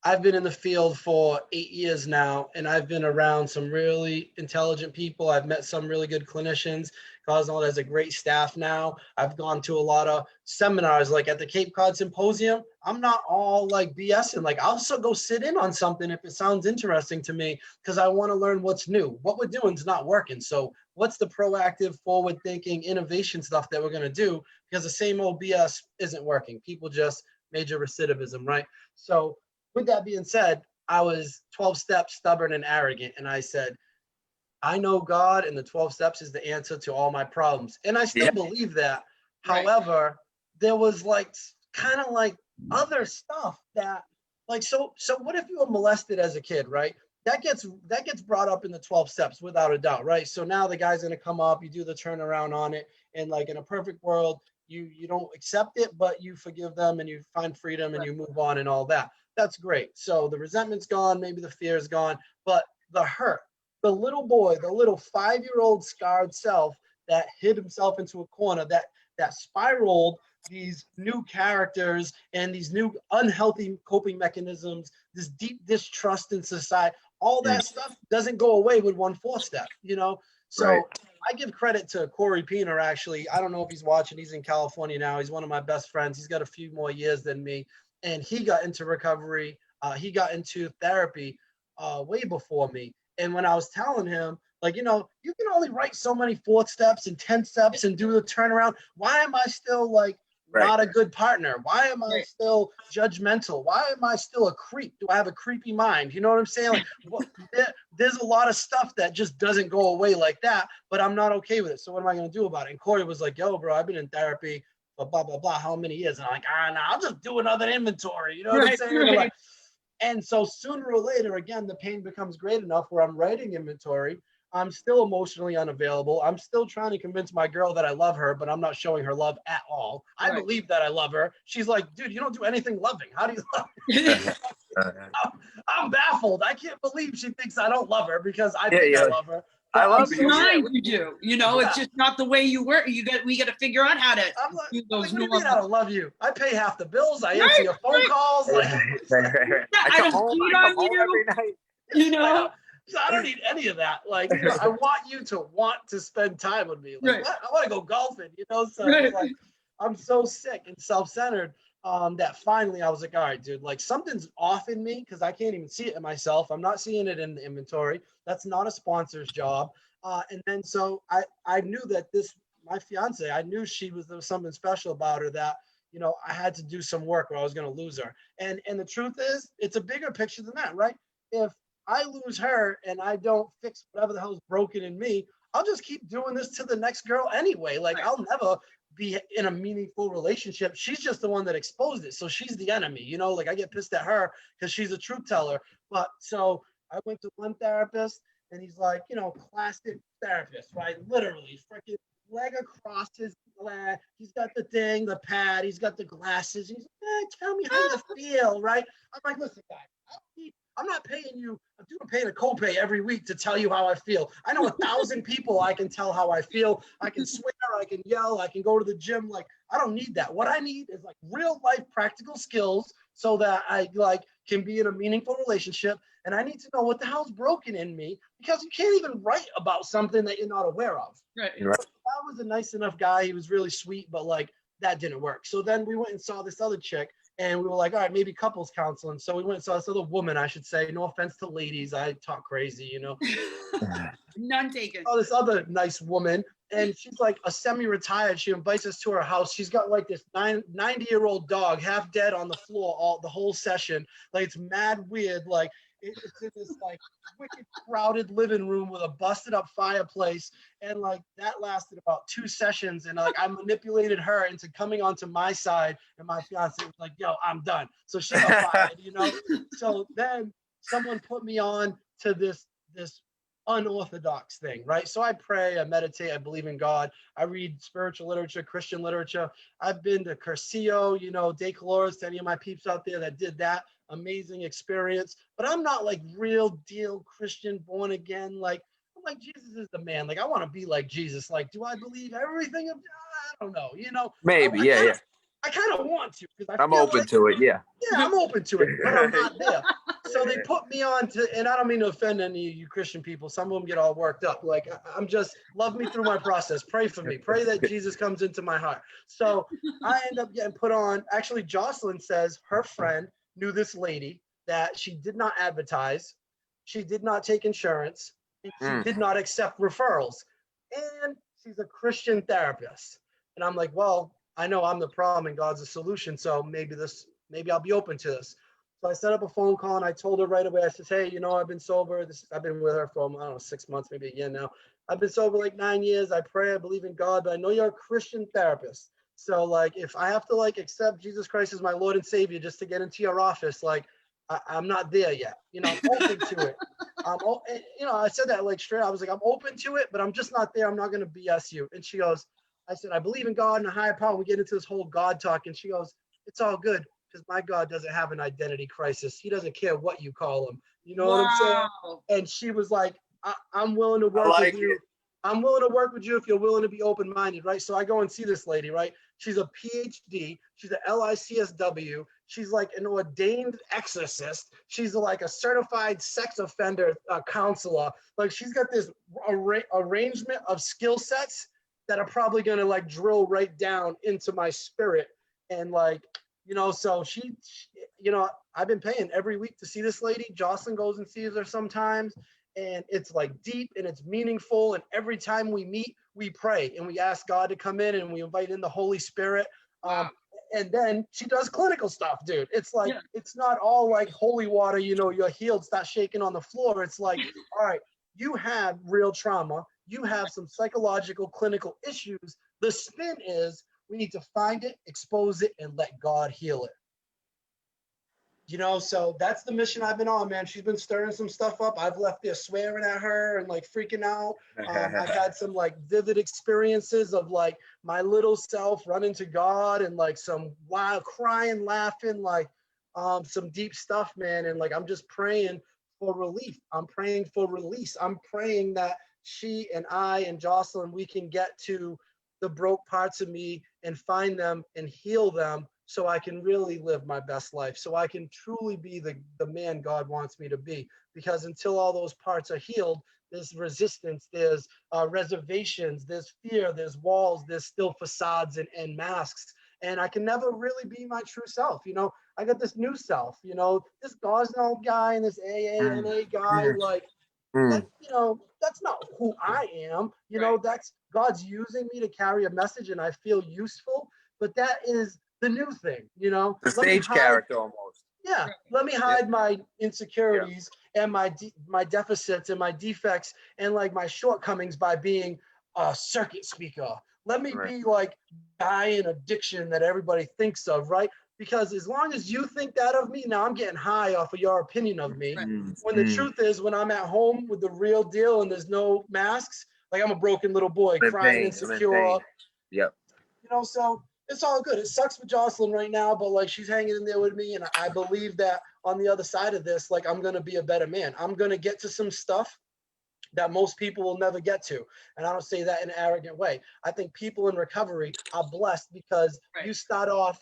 I've been in the field for 8 years now, and I've been around some really intelligent people. I've met some really good clinicians. Gosnold has a great staff now. I've gone to a lot of seminars, like at the Cape Cod Symposium. I'm not all BSing. I'll also go sit in on something if it sounds interesting to me, because I want to learn what's new. What we're doing is not working. So what's the proactive, forward-thinking, innovation stuff that we're going to do? Because the same old BS isn't working. People just major recidivism, right? So with that being said, I was 12 steps stubborn and arrogant. And I said, I know God and the 12 steps is the answer to all my problems. And I still believe that. Right. However, there was kind of other stuff that Like, so what if you were molested as a kid, right? That gets brought up in the 12 steps without a doubt, right? So now the guy's gonna come up, you do the turnaround on it, and like in a perfect world, you don't accept it, but you forgive them and you find freedom and you move on and all that. That's great. So the resentment's gone, maybe the fear is gone, but the hurt, the little boy, the little 5-year-old scarred self that hid himself into a corner, that spiraled these new characters and these new unhealthy coping mechanisms, this deep distrust in society, all that stuff doesn't go away with 1 4-step, you know? So Right. I give credit to Corey Peener, actually. I don't know if he's watching. He's in California now. He's one of my best friends. He's got a few more years than me. And he got into recovery. He got into therapy way before me. And when I was telling him, like, you know, you can only write so many 4 steps and 10 steps and do the turnaround. Why am I still like not a good partner? Why am I still judgmental? Why am I still a creep? Do I have a creepy mind? You know what I'm saying? Like, there's a lot of stuff that just doesn't go away like that, but I'm not okay with it. So what am I going to do about it? And Corey was like, yo, bro, I've been in therapy for blah, blah, blah, how many years? And I'm like, nah, I'll just do another inventory. You know what I'm saying? Like, and so sooner or later, again, the pain becomes great enough where I'm writing inventory. I'm still emotionally unavailable. I'm still trying to convince my girl that I love her, but I'm not showing her love at all. I believe that I love her. She's like, dude, you don't do anything loving. How do you love me? I'm baffled. I can't believe she thinks I don't love her because I think I love her. I love you. You do. You know, it's just not the way you work. We got to figure out how to do those. What do you mean I don't love you? I pay half the bills. I answer your phone calls. Like, I don't cheat on you every night. You know. So I don't need any of that. Like, you know, I want you to want to spend time with me. Like, I want to go golfing, you know? So it's like, I'm so sick and self-centered that finally I was like, all right, dude, like something's off in me because I can't even see it in myself. I'm not seeing it in the inventory. That's not a sponsor's job. And then so I knew that my fiance, I knew there was something special about her that, you know, I had to do some work or I was going to lose her. And the truth is, it's a bigger picture than that, right? If I lose her and I don't fix whatever the hell's broken in me, I'll just keep doing this to the next girl anyway. Like, I'll never be in a meaningful relationship. She's just the one that exposed it. So she's the enemy, you know, like I get pissed at her because she's a truth teller. But so I went to one therapist and he's like, you know, classic therapist, right? Literally freaking leg across his leg. He's got the thing, the pad, he's got the glasses. He's like, tell me how you feel, right? I'm like, listen, guy, I'm not paying you. I'm paying a copay every week to tell you how I feel. I know 1,000 people I can tell how I feel. I can swear, I can yell, I can go to the gym. Like, I don't need that. What I need is like real life practical skills so that I like can be in a meaningful relationship. And I need to know what the hell's broken in me because you can't even write about something that you're not aware of. Right. So that was a nice enough guy. He was really sweet, but like that didn't work. So then we went and saw this other chick. And we were like, all right, maybe couples counseling. So we went and saw this other woman, I should say. No offense to ladies. I talk crazy, you know. None taken. Oh, this other nice woman. And she's like a semi-retired. She invites us to her house. She's got like this 90-year-old dog, half dead on the floor the whole session. Like, it's mad weird. Like, it's in this like wicked crowded living room with a busted up fireplace. And like that lasted about 2 sessions. And like I manipulated her into coming onto my side. And my fiance was like, yo, I'm done. So she got fired, you know? So then someone put me on to this unorthodox thing, right? So I pray, I meditate, I believe in God. I read spiritual literature, Christian literature. I've been to Cursillo, you know, De Colores, to any of my peeps out there that did that. Amazing experience. But I'm not like real deal Christian born again. Like, I'm like, Jesus is the man. Like, I want to be like Jesus. Like, do I believe everything? I don't know, you know? Maybe, I kind of want to because I'm open to it, Yeah, I'm open to it, but I'm not there. So they put me on to, and I don't mean to offend any of you Christian people. Some of them get all worked up. Like, I'm just, love me through my process. Pray for me. Pray that Jesus comes into my heart. So I end up getting put on. Actually, Jocelyn says her friend knew this lady that she did not advertise. She did not take insurance. And she did not accept referrals. And she's a Christian therapist. And I'm like, well, I know I'm the problem and God's the solution. So maybe I'll be open to this. So I set up a phone call and I told her right away, I said, hey, you know, I've been sober. I've been with her for, I don't know, 6 months, maybe a year now. I've been sober like 9 years. I pray, I believe in God, but I know you're a Christian therapist. So like, if I have to like accept Jesus Christ as my Lord and Savior just to get into your office, like, I'm not there yet. You know, I'm open to it. You know, I said that like straight. I was like, I'm open to it, but I'm just not there. I'm not going to BS you. And she goes, I said, I believe in God and a higher power. We get into this whole God talk. And she goes, it's all good because my God doesn't have an identity crisis. He doesn't care what you call him. You know what I'm saying? Wow. And she was like, I'm willing to I work like with you. it. I'm willing to work with you if you're willing to be open-minded, right? So I go and see this lady, right? She's a PhD. She's a LICSW. She's like an ordained exorcist. She's like a certified sex offender counselor. Like she's got this arrangement of skill sets that are probably going to like drill right down into my spirit. And like, you know, so she, you know, I've been paying every week to see this lady. Jocelyn goes and sees her sometimes. And it's like deep and it's meaningful. And every time we meet, we pray and we ask God to come in and we invite in the Holy Spirit. Wow. And then she does clinical stuff, dude. It's like, Yeah. it's not all like holy water, you know, you're healed, start shaking on the floor. It's like, all right, you have real trauma. You have some psychological clinical issues. The spin is we need to find it, expose it, and let God heal it. You know, so that's the mission I've been on, man. She's been stirring some stuff up. I've left there swearing at her and like freaking out. I've had some like vivid experiences of like my little self running to God and like some wild crying, laughing, like some deep stuff, man. And like I'm just praying for relief. I'm praying for release. I'm praying that she and I and Jocelyn, we can get to the broke parts of me and find them and heal them so I can really live my best life, so I can truly be the man God wants me to be. Because until all those parts are healed, there's resistance, there's reservations, there's fear, there's walls, there's still facades and masks. And I can never really be my true self. You know, I got this new self, you know, this Gosnold guy and this AANA guy, like, that, you know, that's not who I am. You know, that's God's using me to carry a message and I feel useful. But that is the new thing, you know. The stage character almost. Yeah, let me hide my insecurities and my deficits and my defects and like my shortcomings by being a circuit speaker. Let me be like guy in addiction that everybody thinks of, right? Because as long as you think that of me, now I'm getting high off of your opinion of me. When the truth is, when I'm at home with the real deal and there's no masks, like I'm a broken little boy crying insecure. Yep. You know, so it's all good. It sucks for Jocelyn right now, but like she's hanging in there with me. And I believe that on the other side of this, like I'm going to be a better man. I'm going to get to some stuff that most people will never get to. And I don't say that in an arrogant way. I think people in recovery are blessed because you start off,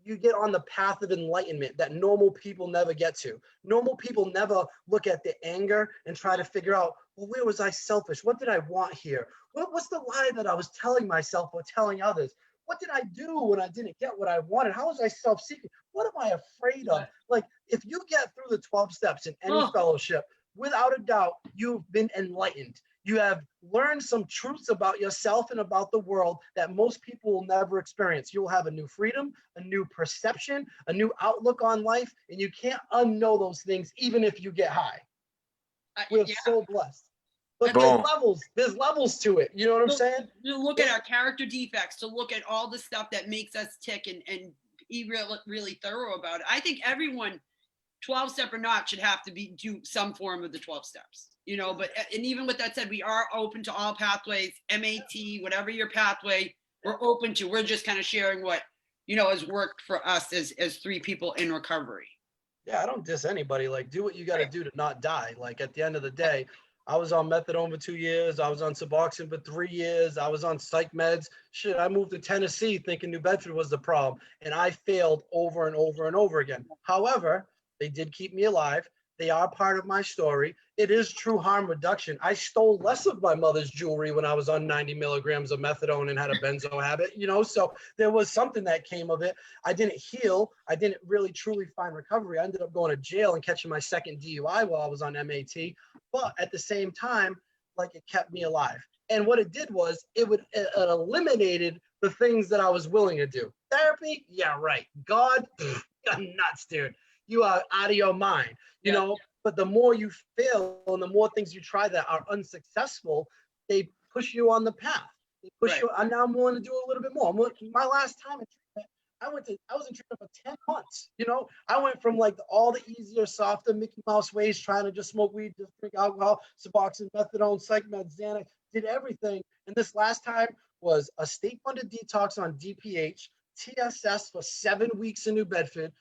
you get on the path of enlightenment that normal people never get to. Normal people never look at the anger and try to figure out, well, where was I selfish? What did I want here? What's the lie that I was telling myself or telling others? What did I do when I didn't get what I wanted? How was I self-seeking? What am I afraid of? Like, if you get through the 12 steps in any fellowship, without a doubt, you've been enlightened. You have learned some truths about yourself and about the world that most people will never experience. You'll have a new freedom, a new perception, a new outlook on life, and you can't unknow those things even if you get high. We're so blessed. But there's levels to it. You know what I'm saying? To look at our character defects, to look at all the stuff that makes us tick and be really thorough about it. I think everyone, 12 step or not, should have to do some form of the 12 steps, you know, but, and even with that said, we are open to all pathways, MAT, whatever your pathway, we're open to. We're just kind of sharing what, you know, has worked for us as three people in recovery. Yeah, I don't diss anybody. Like, do what you got to do to not die. Like, at the end of the day, I was on methadone for 2 years. I was on Suboxone for 3 years. I was on psych meds. Shit, I moved to Tennessee thinking New Bedford was the problem. And I failed over and over and over again. However, they did keep me alive. They are part of my story. It is true harm reduction. I stole less of my mother's jewelry when I was on 90 milligrams of methadone and had a benzo habit, you know, so there was something that came of it. I didn't heal. I didn't really truly find recovery. I ended up going to jail and catching my second DUI while I was on MAT. But at the same time, like, it kept me alive. And what it did was it eliminated the things that I was willing to do. Therapy? Yeah, right. God? You're nuts, dude. You are out of your mind, you know, but the more you fail and the more things you try that are unsuccessful, they push you on the path. They push you, and now I'm willing to do a little bit more. My last time in treatment, I was in treatment for 10 months. You know, I went from like all the easier, softer Mickey Mouse ways, trying to just smoke weed, just drink alcohol, Suboxone, methadone, psych meds, Xanax, did everything. And this last time was a state-funded detox on DPH, TSS for 7 weeks in New Bedford,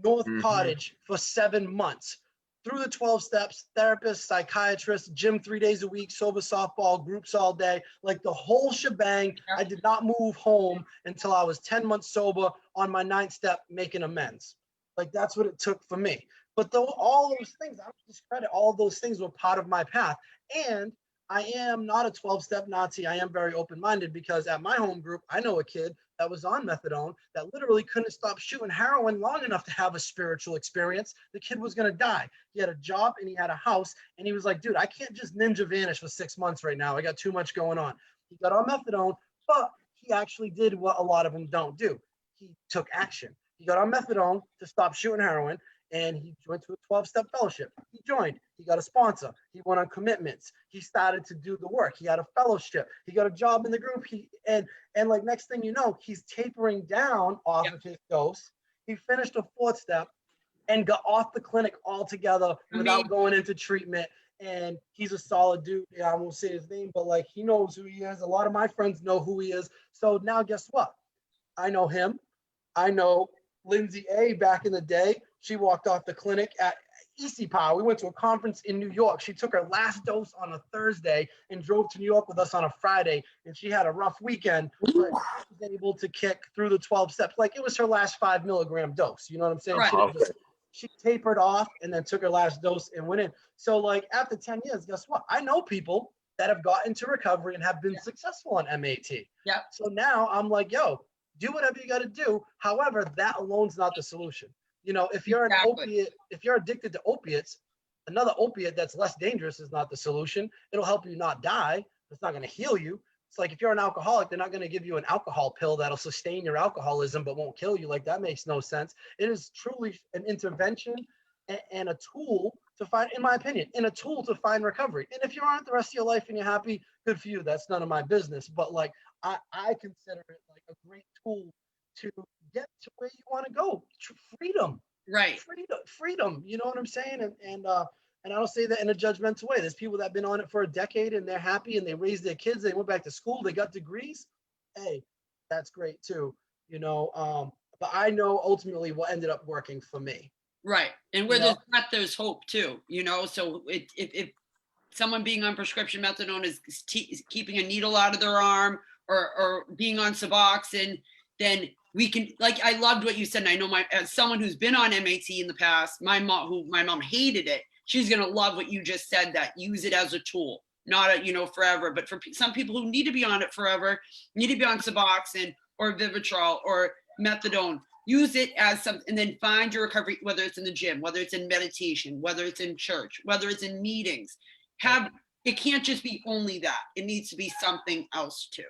North Cottage for 7 months. Through the 12 steps, therapist, psychiatrist, gym 3 days a week, sober softball, groups all day, like the whole shebang. I did not move home until I was 10 months sober on my 9th step, making amends. Like that's what it took for me. But though all those things, I don't discredit all those things were part of my path. And I am not a 12-step Nazi. I am very open-minded because at my home group, I know a kid that was on methadone that literally couldn't stop shooting heroin long enough to have a spiritual experience. The kid was going to die. He had a job and he had a house. And he was like, dude, I can't just ninja vanish for 6 months right now. I got too much going on. He got on methadone, but he actually did what a lot of them don't do. He took action. He got on methadone to stop shooting heroin. And he went to a 12-step fellowship. He joined. He got a sponsor. He went on commitments. He started to do the work. He had a fellowship. He got a job in the group. And like next thing you know, he's tapering down off of his dose. He finished a 4th step and got off the clinic altogether without going into treatment. And he's a solid dude. Yeah, I won't say his name, but like he knows who he is. A lot of my friends know who he is. So now guess what? I know him. I know Lindsay A back in the day. She walked off the clinic at EAPs. We went to a conference in New York. She took her last dose on a Thursday and drove to New York with us on a Friday. And she had a rough weekend, but she was able to kick through the 12 steps. Like it was her last 5 milligram dose. You know what I'm saying? Right. She tapered off and then took her last dose and went in. So like after 10 years, guess what? I know people that have gotten to recovery and have been successful on MAT. Yeah. So now I'm like, yo, do whatever you got to do. However, that alone's not the solution. You know, if you're an opiate, if you're addicted to opiates, another opiate that's less dangerous is not the solution. It'll help you not die. It's not going to heal you. It's like if you're an alcoholic, they're not going to give you an alcohol pill that'll sustain your alcoholism but won't kill you. Like that makes no sense. It is truly an intervention and a tool to find, in my opinion, and a tool to find recovery. And if you're on it the rest of your life and you're happy, good for you. That's none of my business. But like I consider it like a great tool to get to where you want to go. Freedom. Right. Freedom. You know what I'm saying? And I don't say that in a judgmental way. There's people that have been on it for a decade and they're happy and they raised their kids. They went back to school. They got degrees. Hey, that's great too. You know, but I know ultimately what ended up working for me. Right. And where there's not, there's hope too, you know, so if someone being on prescription methadone is keeping a needle out of their arm or being on Suboxone, then we can, like, I loved what you said. And I know as someone who's been on MAT in the past, my mom hated it. She's going to love what you just said, that use it as a tool, not forever. But for some people who need to be on it forever, need to be on Suboxone or Vivitrol or methadone, use it as something, and then find your recovery, whether it's in the gym, whether it's in meditation, whether it's in church, whether it's in meetings. It can't just be only that. It needs to be something else too.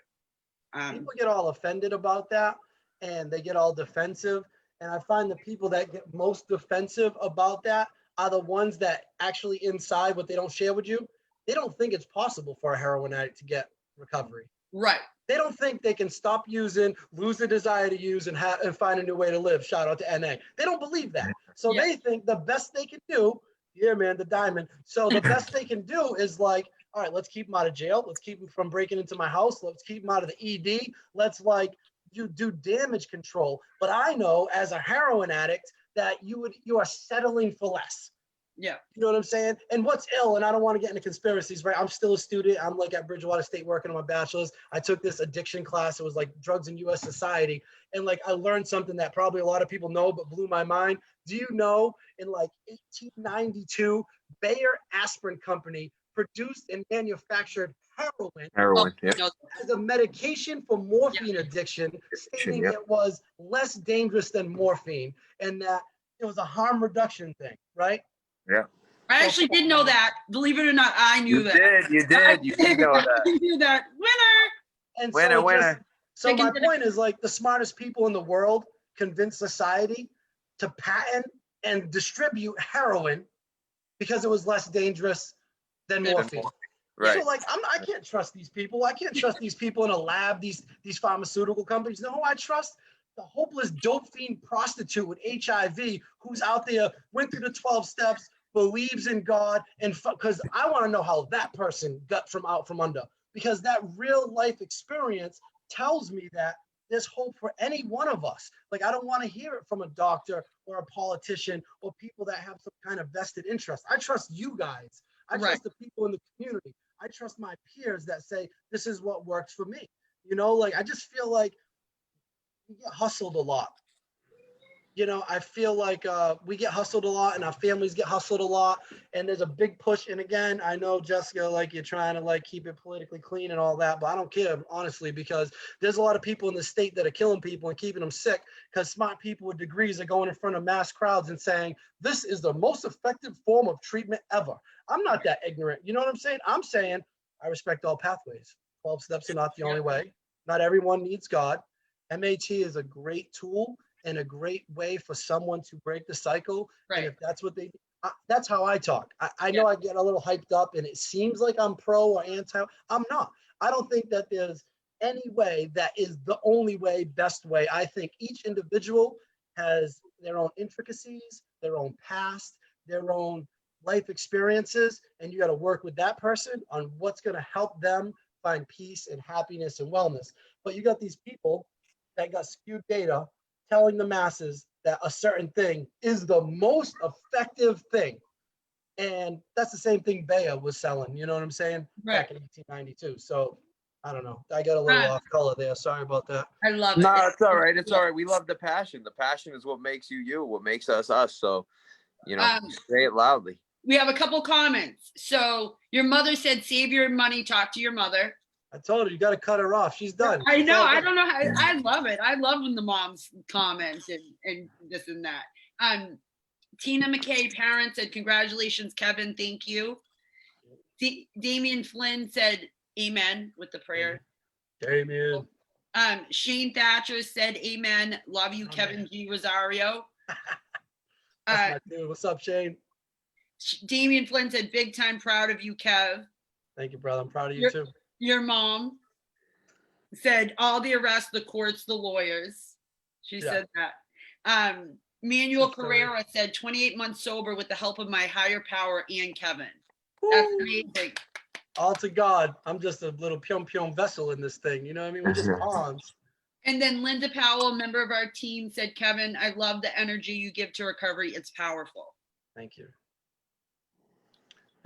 People get all offended about that and they get all defensive. And I find the people that get most defensive about that are the ones that actually inside what they don't share with you. They don't think it's possible for a heroin addict to get recovery. Right. They don't think they can stop using, lose the desire to use and find a new way to live. Shout out to NA. They don't believe that. So they think the best they can do, yeah, man, the diamond. So the best they can do is like, all right, let's keep him out of jail. Let's keep him from breaking into my house. Let's keep him out of the ED. Let's like you do damage control. But I know as a heroin addict that you are settling for less. Yeah. You know what I'm saying? And what's ill, and I don't want to get into conspiracies, right? I'm still a student. I'm like at Bridgewater State working on my bachelor's. I took this addiction class. It was like drugs in U.S. society. And like I learned something that probably a lot of people know, but blew my mind. Do you know in like 1892, Bayer Aspirin Company produced and manufactured heroin as a medication for morphine addiction, stating it was less dangerous than morphine and that it was a harm reduction thing, right? Yeah. I actually did know that. Believe it or not, I knew that. You did know that. I knew that. Winner. And winner. So my point is like the smartest people in the world convinced society to patent and distribute heroin because it was less dangerous than morphine. Right. So like I can't trust these people. I can't trust these people in a lab, these pharmaceutical companies. You know who I trust? the hopeless dope fiend prostitute with HIV who's out there, went through the 12 steps, believes in God, and because I want to know how that person got from out from under, because that real life experience tells me that there's hope for any one of us. Like, I don't want to hear it from a doctor or a politician or people that have some kind of vested interest. I trust you guys. I Right. trust the people in the community. I trust my peers that say, this is what works for me. You know, like, I just feel like we get hustled a lot. You know, I feel like we get hustled a lot and our families get hustled a lot. And there's a big push. And again, I know, Jessica, like, you're trying to like keep it politically clean and all that, but I don't care, honestly, because there's a lot of people in the state that are killing people and keeping them sick because smart people with degrees are going in front of mass crowds and saying, this is the most effective form of treatment ever. I'm not that ignorant. You know what I'm saying? I'm saying I respect all pathways. 12 steps are not the only way. Not everyone needs God. MAT is a great tool and a great way for someone to break the cycle. Right. And if that's what they do, that's how I talk. I know I get a little hyped up and it seems like I'm pro or anti. I'm not. I don't think that there's any way that is the only way, best way. I think each individual has their own intricacies, their own past, their own life experiences, and you got to work with that person on what's going to help them find peace and happiness and wellness. But you got these people that got skewed data telling the masses that a certain thing is the most effective thing. And that's the same thing Bea was selling, you know what I'm saying? Right. Back in 1892. So I don't know. I got a little off color there. Sorry about that. I love it. No, it's all right. It's all right. We love the passion. The passion is what makes you you, what makes us us. So, you know, say it loudly. We have a couple comments. So your mother said, save your money, talk to your mother. I told her, you got to cut her off. She's done. I know. I don't know how. I love it. I love when the moms comment and this and that. Tina McKay, parent, said, congratulations, Kevin. Thank you. Damian Flynn said, amen with the prayer. Damien. Shane Thatcher said, amen. Love you, Kevin man. G. Rosario. That's my dude. What's up, Shane? Damian Flynn said, big time proud of you, Kev. Thank you, brother. I'm proud of you too. Your mom said, all the arrests, the courts, the lawyers. She said that. Manuel Carrera said, 28 months sober with the help of my higher power and Kevin. That's amazing. All to God. I'm just a little pium vessel in this thing. You know what I mean? We're just pawns. And then Linda Powell, a member of our team, said, Kevin, I love the energy you give to recovery. It's powerful. Thank you.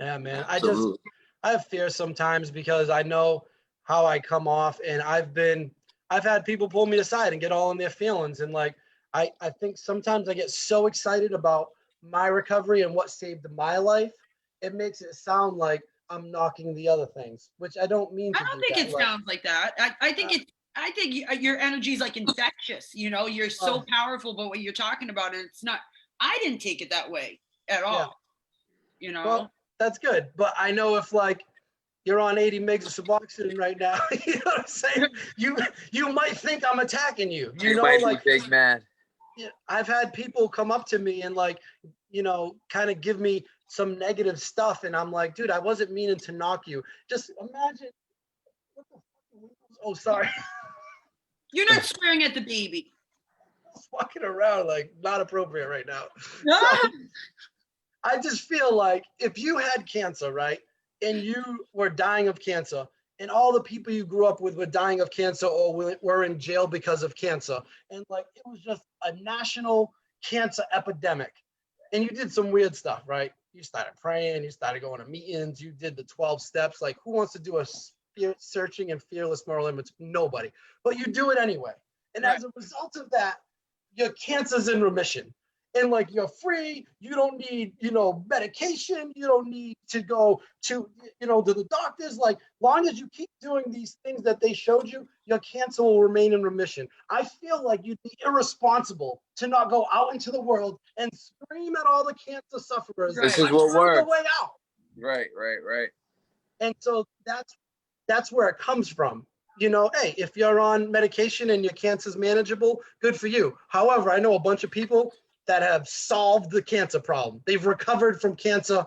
Yeah, man. Absolutely. I have fear sometimes because I know how I come off, and I've had people pull me aside and get all in their feelings. And like, I think sometimes I get so excited about my recovery and what saved my life. It makes it sound like I'm knocking the other things, which I don't mean to. I don't think it sounds like that. I think your energy is like infectious. You know, you're so powerful about what you're talking about, and it's not. I didn't take it that way at all. Yeah. You know. Well, that's good, but I know if like you're on 80 mgs of Suboxone right now, you know what I'm saying? You might think I'm attacking you. You know, might like be big mad. Yeah, I've had people come up to me and like, you know, kind of give me some negative stuff, and I'm like, dude, I wasn't meaning to knock you. Just imagine. What the fuck? Oh, sorry. You're not swearing at the baby. Just walking around like not appropriate right now. So, I just feel like if you had cancer, right, and you were dying of cancer, and all the people you grew up with were dying of cancer or were in jail because of cancer, and like it was just a national cancer epidemic, and you did some weird stuff, right? You started praying, you started going to meetings, you did the 12 steps. Like, who wants to do a searching and fearless moral image? Nobody. But you do it anyway. And as a result of that, your cancer's in remission. And like, you're free, you don't need, you know, medication, you don't need to go to, you know, to the doctors. Like, long as you keep doing these things that they showed you, your cancer will remain in remission. I feel like you'd be irresponsible to not go out into the world and scream at all the cancer sufferers. This is what works. The way out. Right. And so that's where it comes from. You know, hey, if you're on medication and your cancer's manageable, good for you. However, I know a bunch of people that have solved the cancer problem. They've recovered from cancer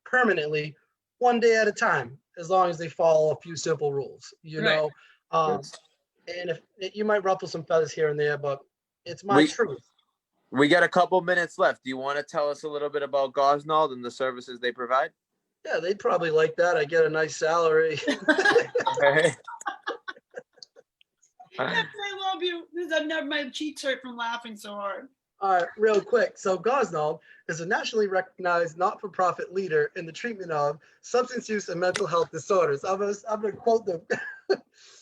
permanently, one day at a time, as long as they follow a few simple rules, you know? And if you might ruffle some feathers here and there, but It's my We truth. we got a couple minutes left. Do you want to tell us a little bit about Gosnold and the services they provide? Yeah, they'd probably like that. I get a nice salary. Okay. Yes, I love you. My cheeks hurt from laughing so hard. All right, real quick. So Gosnold is a nationally recognized not-for-profit leader in the treatment of substance use and mental health disorders. I'm gonna quote them.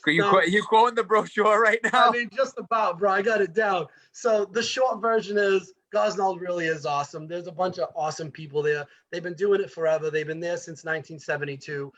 You quoting the brochure right now? I mean, just about, bro. I got it down. So the short version is Gosnold really is awesome. There's a bunch of awesome people there. They've been doing it forever. They've been there since 1972.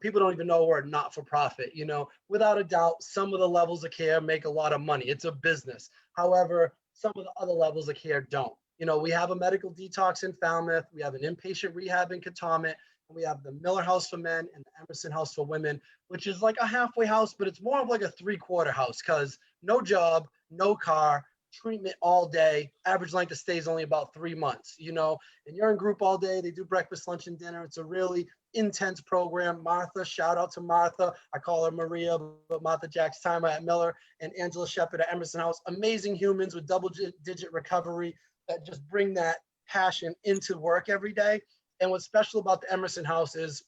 People don't even know we're not for profit. You know, without a doubt, some of the levels of care make a lot of money. It's a business. However, some of the other levels of care don't. You know, we have a medical detox in Falmouth. We have an inpatient rehab in Katomet. And we have the Miller House for Men and the Emerson House for Women, which is like a halfway house, but it's more of like a 3/4 house because no job, no car, treatment all day. Average length of stay is only about 3 months, you know, and you're in group all day. They do breakfast, lunch, and dinner. It's a really intense program. Martha, shout out to Martha. I call her Maria, but Martha Jack's Timer at Miller and Angela Shepard at Emerson House. Amazing humans with double-digit recovery that just bring that passion into work every day. And what's special about the Emerson House is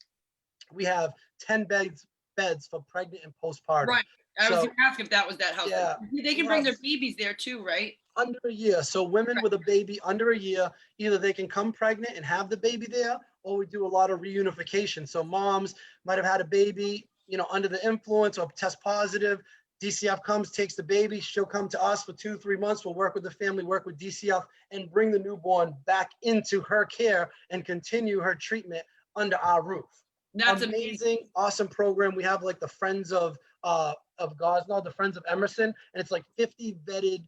we have 10 beds for pregnant and postpartum. Right. I was So, going to ask if that was that house. yeah, They can bring their babies there too, right? under a year. So women with a baby under a year, either they can come pregnant and have the baby there, or we do a lot of reunification. So moms might have had a baby, you know, under the influence or test positive. DCF comes, takes the baby. She'll come to us for 2-3 months. We'll work with the family, work with DCF, and bring the newborn back into her care and continue her treatment under our roof. That's amazing, awesome program. We have like the Friends of Gosnold, the Friends of Emerson, and it's like 50 vetted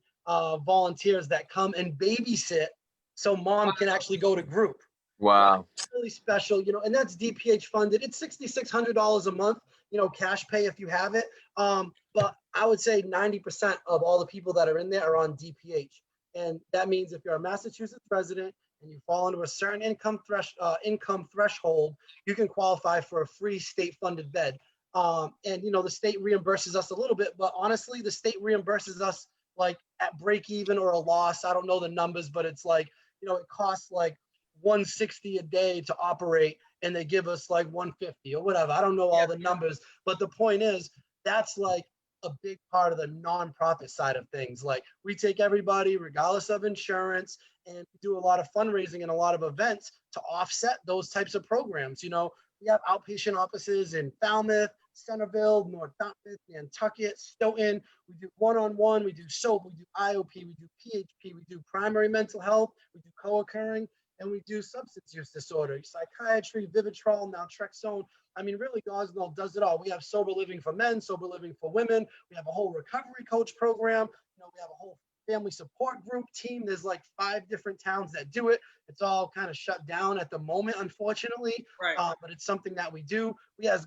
volunteers that come and babysit so mom can actually go to group. Wow. It's really special, you know, and that's DPH funded. It's $6,600 a month, you know, cash pay if you have it. But I would say 90% of all the people that are in there are on DPH. And that means if you're a Massachusetts resident and you fall into a certain income threshold, you can qualify for a free state-funded bed. And, you know, the state reimburses us a little bit, but honestly, the state reimburses us like at break even or a loss. I don't know the numbers, but it's like, you know, it costs like $160 a day to operate and they give us like $150 or whatever. I don't know all the numbers, but the point is that's like a big part of the nonprofit side of things. Like we take everybody regardless of insurance and do a lot of fundraising and a lot of events to offset those types of programs. You know, we have outpatient offices in Falmouth, Centerville, North Dartmouth, Nantucket, Stoughton. We do one-on-one, we do SOAP, we do IOP, we do PHP, we do primary mental health, we do co-occurring, and we do substance use disorder, psychiatry, Vivitrol, naltrexone. I mean, really, Gosnold does it all. We have sober living for men, sober living for women. We have a whole recovery coach program. You know, we have a whole family support group team. There's like 5 different towns that do it. It's all kind of shut down at the moment, unfortunately. Right. But it's something that we do. We have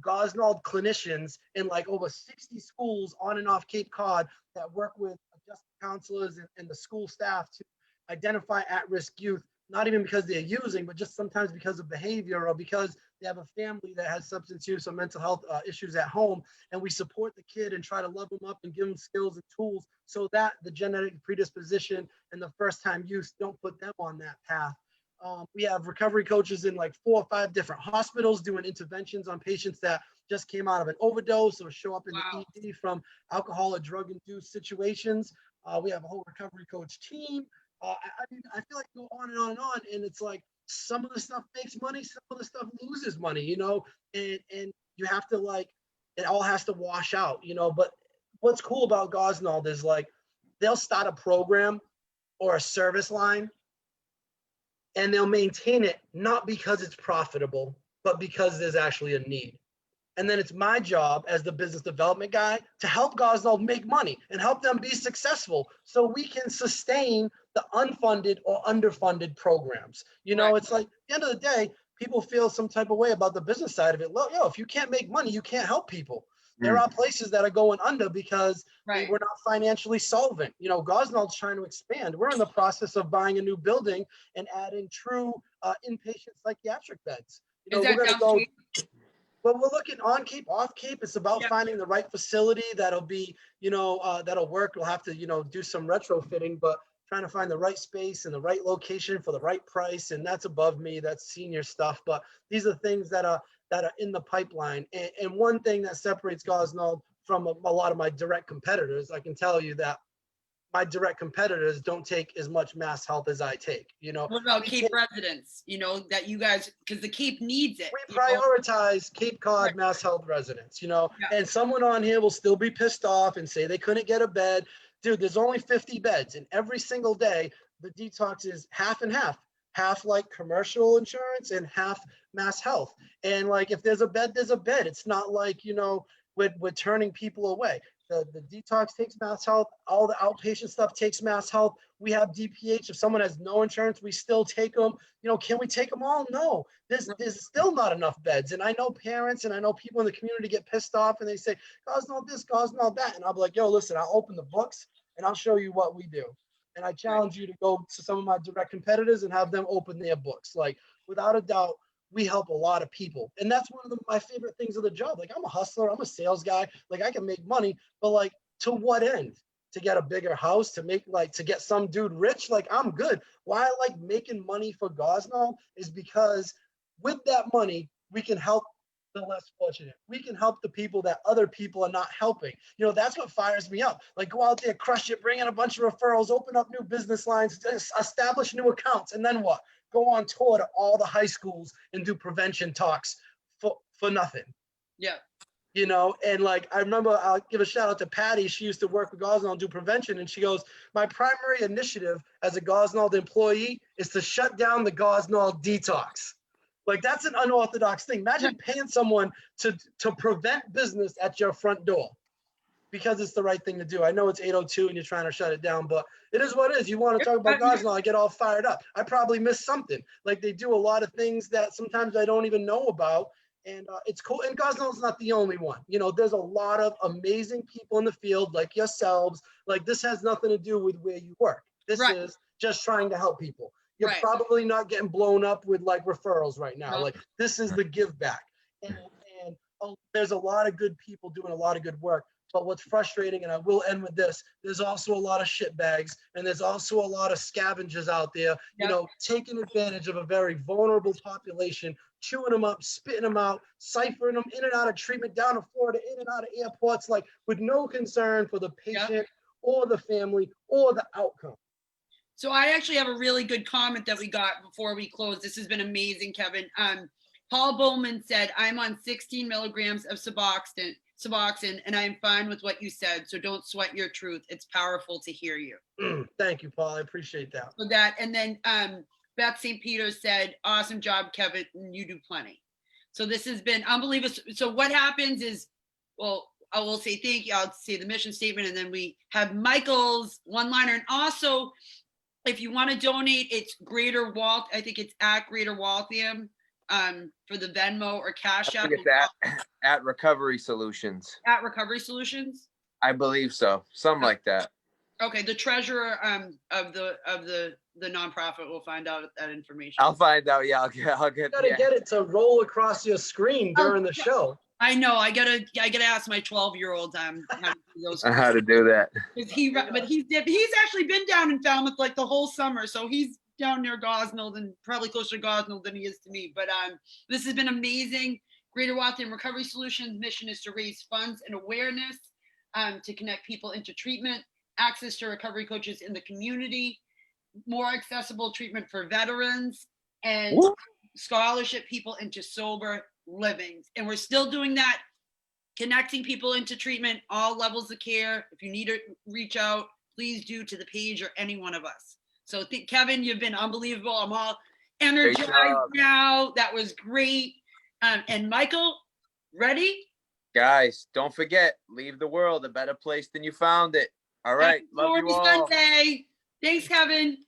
Gosnold clinicians in like over 60 schools on and off Cape Cod that work with adjustment counselors and the school staff to identify at-risk youth, not even because they're using, but just sometimes because of behavior or because they have a family that has substance use or mental health issues at home. And we support the kid and try to love them up and give them skills and tools so that the genetic predisposition and the first time use don't put them on that path. We have recovery coaches in like 4 or 5 different hospitals doing interventions on patients that just came out of an overdose or show up in the ED from alcohol or drug-induced situations. We have a whole recovery coach team. I mean, I feel like go on and on and on, and it's like some of the stuff makes money, some of the stuff loses money, you know, and you have to like, it all has to wash out, you know. But what's cool about Gosnold is like they'll start a program or a service line and they'll maintain it not because it's profitable, but because there's actually a need. And then it's my job as the business development guy to help Gosnold make money and help them be successful so we can sustain the unfunded or underfunded programs. You know, It's like at the end of the day, people feel some type of way about the business side of it. Look, if you can't make money, you can't help people. There are places that are going under because we're not financially solvent. You know, Gosnold's trying to expand. We're in the process of buying a new building and adding true inpatient psychiatric beds. You know, we're going to go. Well, we're looking on Cape, off Cape. It's about Yeah. finding the right facility that'll be, that'll work. We'll have to, do some retrofitting, but trying to find the right space and the right location for the right price. And that's above me. That's senior stuff. But these are things that are in the pipeline. And one thing that separates Gosnold from a lot of my direct competitors, I can tell you that my direct competitors don't take as much mass health as I take. What about We Cape residents, that you guys, because the Cape needs it. We prioritize Cape Cod Right. Mass Health residents, Yeah. and someone on here will still be pissed off and say they couldn't get a bed. Dude, there's only 50 beds, and every single day the detox is half and half like commercial insurance and half mass health. And like, if there's a bed, there's a bed. It's not like, we're turning people away. The detox takes mass health. All the outpatient stuff takes mass health. We have DPH. If someone has no insurance, we still take them. Can we take them all? No, there's still not enough beds. And I know parents and I know people in the community get pissed off and they say, Gosnold this, Gosnold that. And I'll be like, yo, listen, I'll open the books and I'll show you what we do. And I challenge you to go to some of my direct competitors and have them open their books. Like, without a doubt, we help a lot of people. And that's one of my favorite things of the job. Like, I'm a hustler, I'm a sales guy. Like, I can make money, but like, to what end? To get a bigger house, to get some dude rich? Like, I'm good. Why I like making money for Gosnold is because with that money, we can help the less fortunate. We can help the people that other people are not helping. That's what fires me up. Like, go out there, crush it, bring in a bunch of referrals, open up new business lines, establish new accounts, and then what? Go on tour to all the high schools and do prevention talks for nothing. Yeah. And like, I remember, I'll give a shout out to Patty. She used to work with Gosnold and do prevention. And she goes, my primary initiative as a Gosnold employee is to shut down the Gosnold detox. Like, that's an unorthodox thing. Imagine paying someone to prevent business at your front door because it's the right thing to do. I know it's 8:02 and you're trying to shut it down, but it is what it is. You want to talk about Gosnold, I get all fired up. I probably missed something. Like, they do a lot of things that sometimes I don't even know about. And it's cool. And Gosnold's not the only one. There's a lot of amazing people in the field like yourselves. Like, this has nothing to do with where you work. This is just trying to help people. You're probably not getting blown up with like referrals right now. Like, this is the give back. And there's a lot of good people doing a lot of good work. But what's frustrating, and I will end with this, there's also a lot of shit bags and there's also a lot of scavengers out there, taking advantage of a very vulnerable population, chewing them up, spitting them out, ciphering them in and out of treatment down to Florida, in and out of airports, like, with no concern for the patient or the family or the outcome. So I actually have a really good comment that we got before we close. This has been amazing, Kevin. Paul Bowman said, I'm on 16 milligrams of Suboxone, and I am fine with what you said. So don't sweat your truth. It's powerful to hear you. Thank you, Paul. I appreciate that. So that, and then Beth St. Peter said, awesome job, Kevin. You do plenty. So this has been unbelievable. So what happens is, well, I will say thank you. I'll say the mission statement, and then we have Michael's one-liner. And also, if you want to donate, it's Greater Walt. I think it's at Greater Waltham. For the Venmo or Cash App. It's at Recovery Solutions. At Recovery Solutions? I believe so. Something like that. Okay, the treasurer of the nonprofit will find out that information. I'll find out. Yeah, I'll get. You gotta get it to roll across your screen during the show. I know. I gotta ask my 12-year-old how to do that. But he's actually been down in Falmouth like the whole summer, so he's down near Gosnold and probably closer to Gosnold than he is to me. But this has been amazing. Greater Waltham Recovery Solutions mission is to raise funds and awareness to connect people into treatment, access to recovery coaches in the community, more accessible treatment for veterans, and scholarship people into sober living. And we're still doing that, connecting people into treatment, all levels of care. If you need to reach out, please do to the page or any one of us. So Kevin, you've been unbelievable. I'm all energized now. That was great. And Michael, ready? Guys, don't forget, leave the world a better place than you found it. All right. Love you all. Sunday. Thanks, Kevin.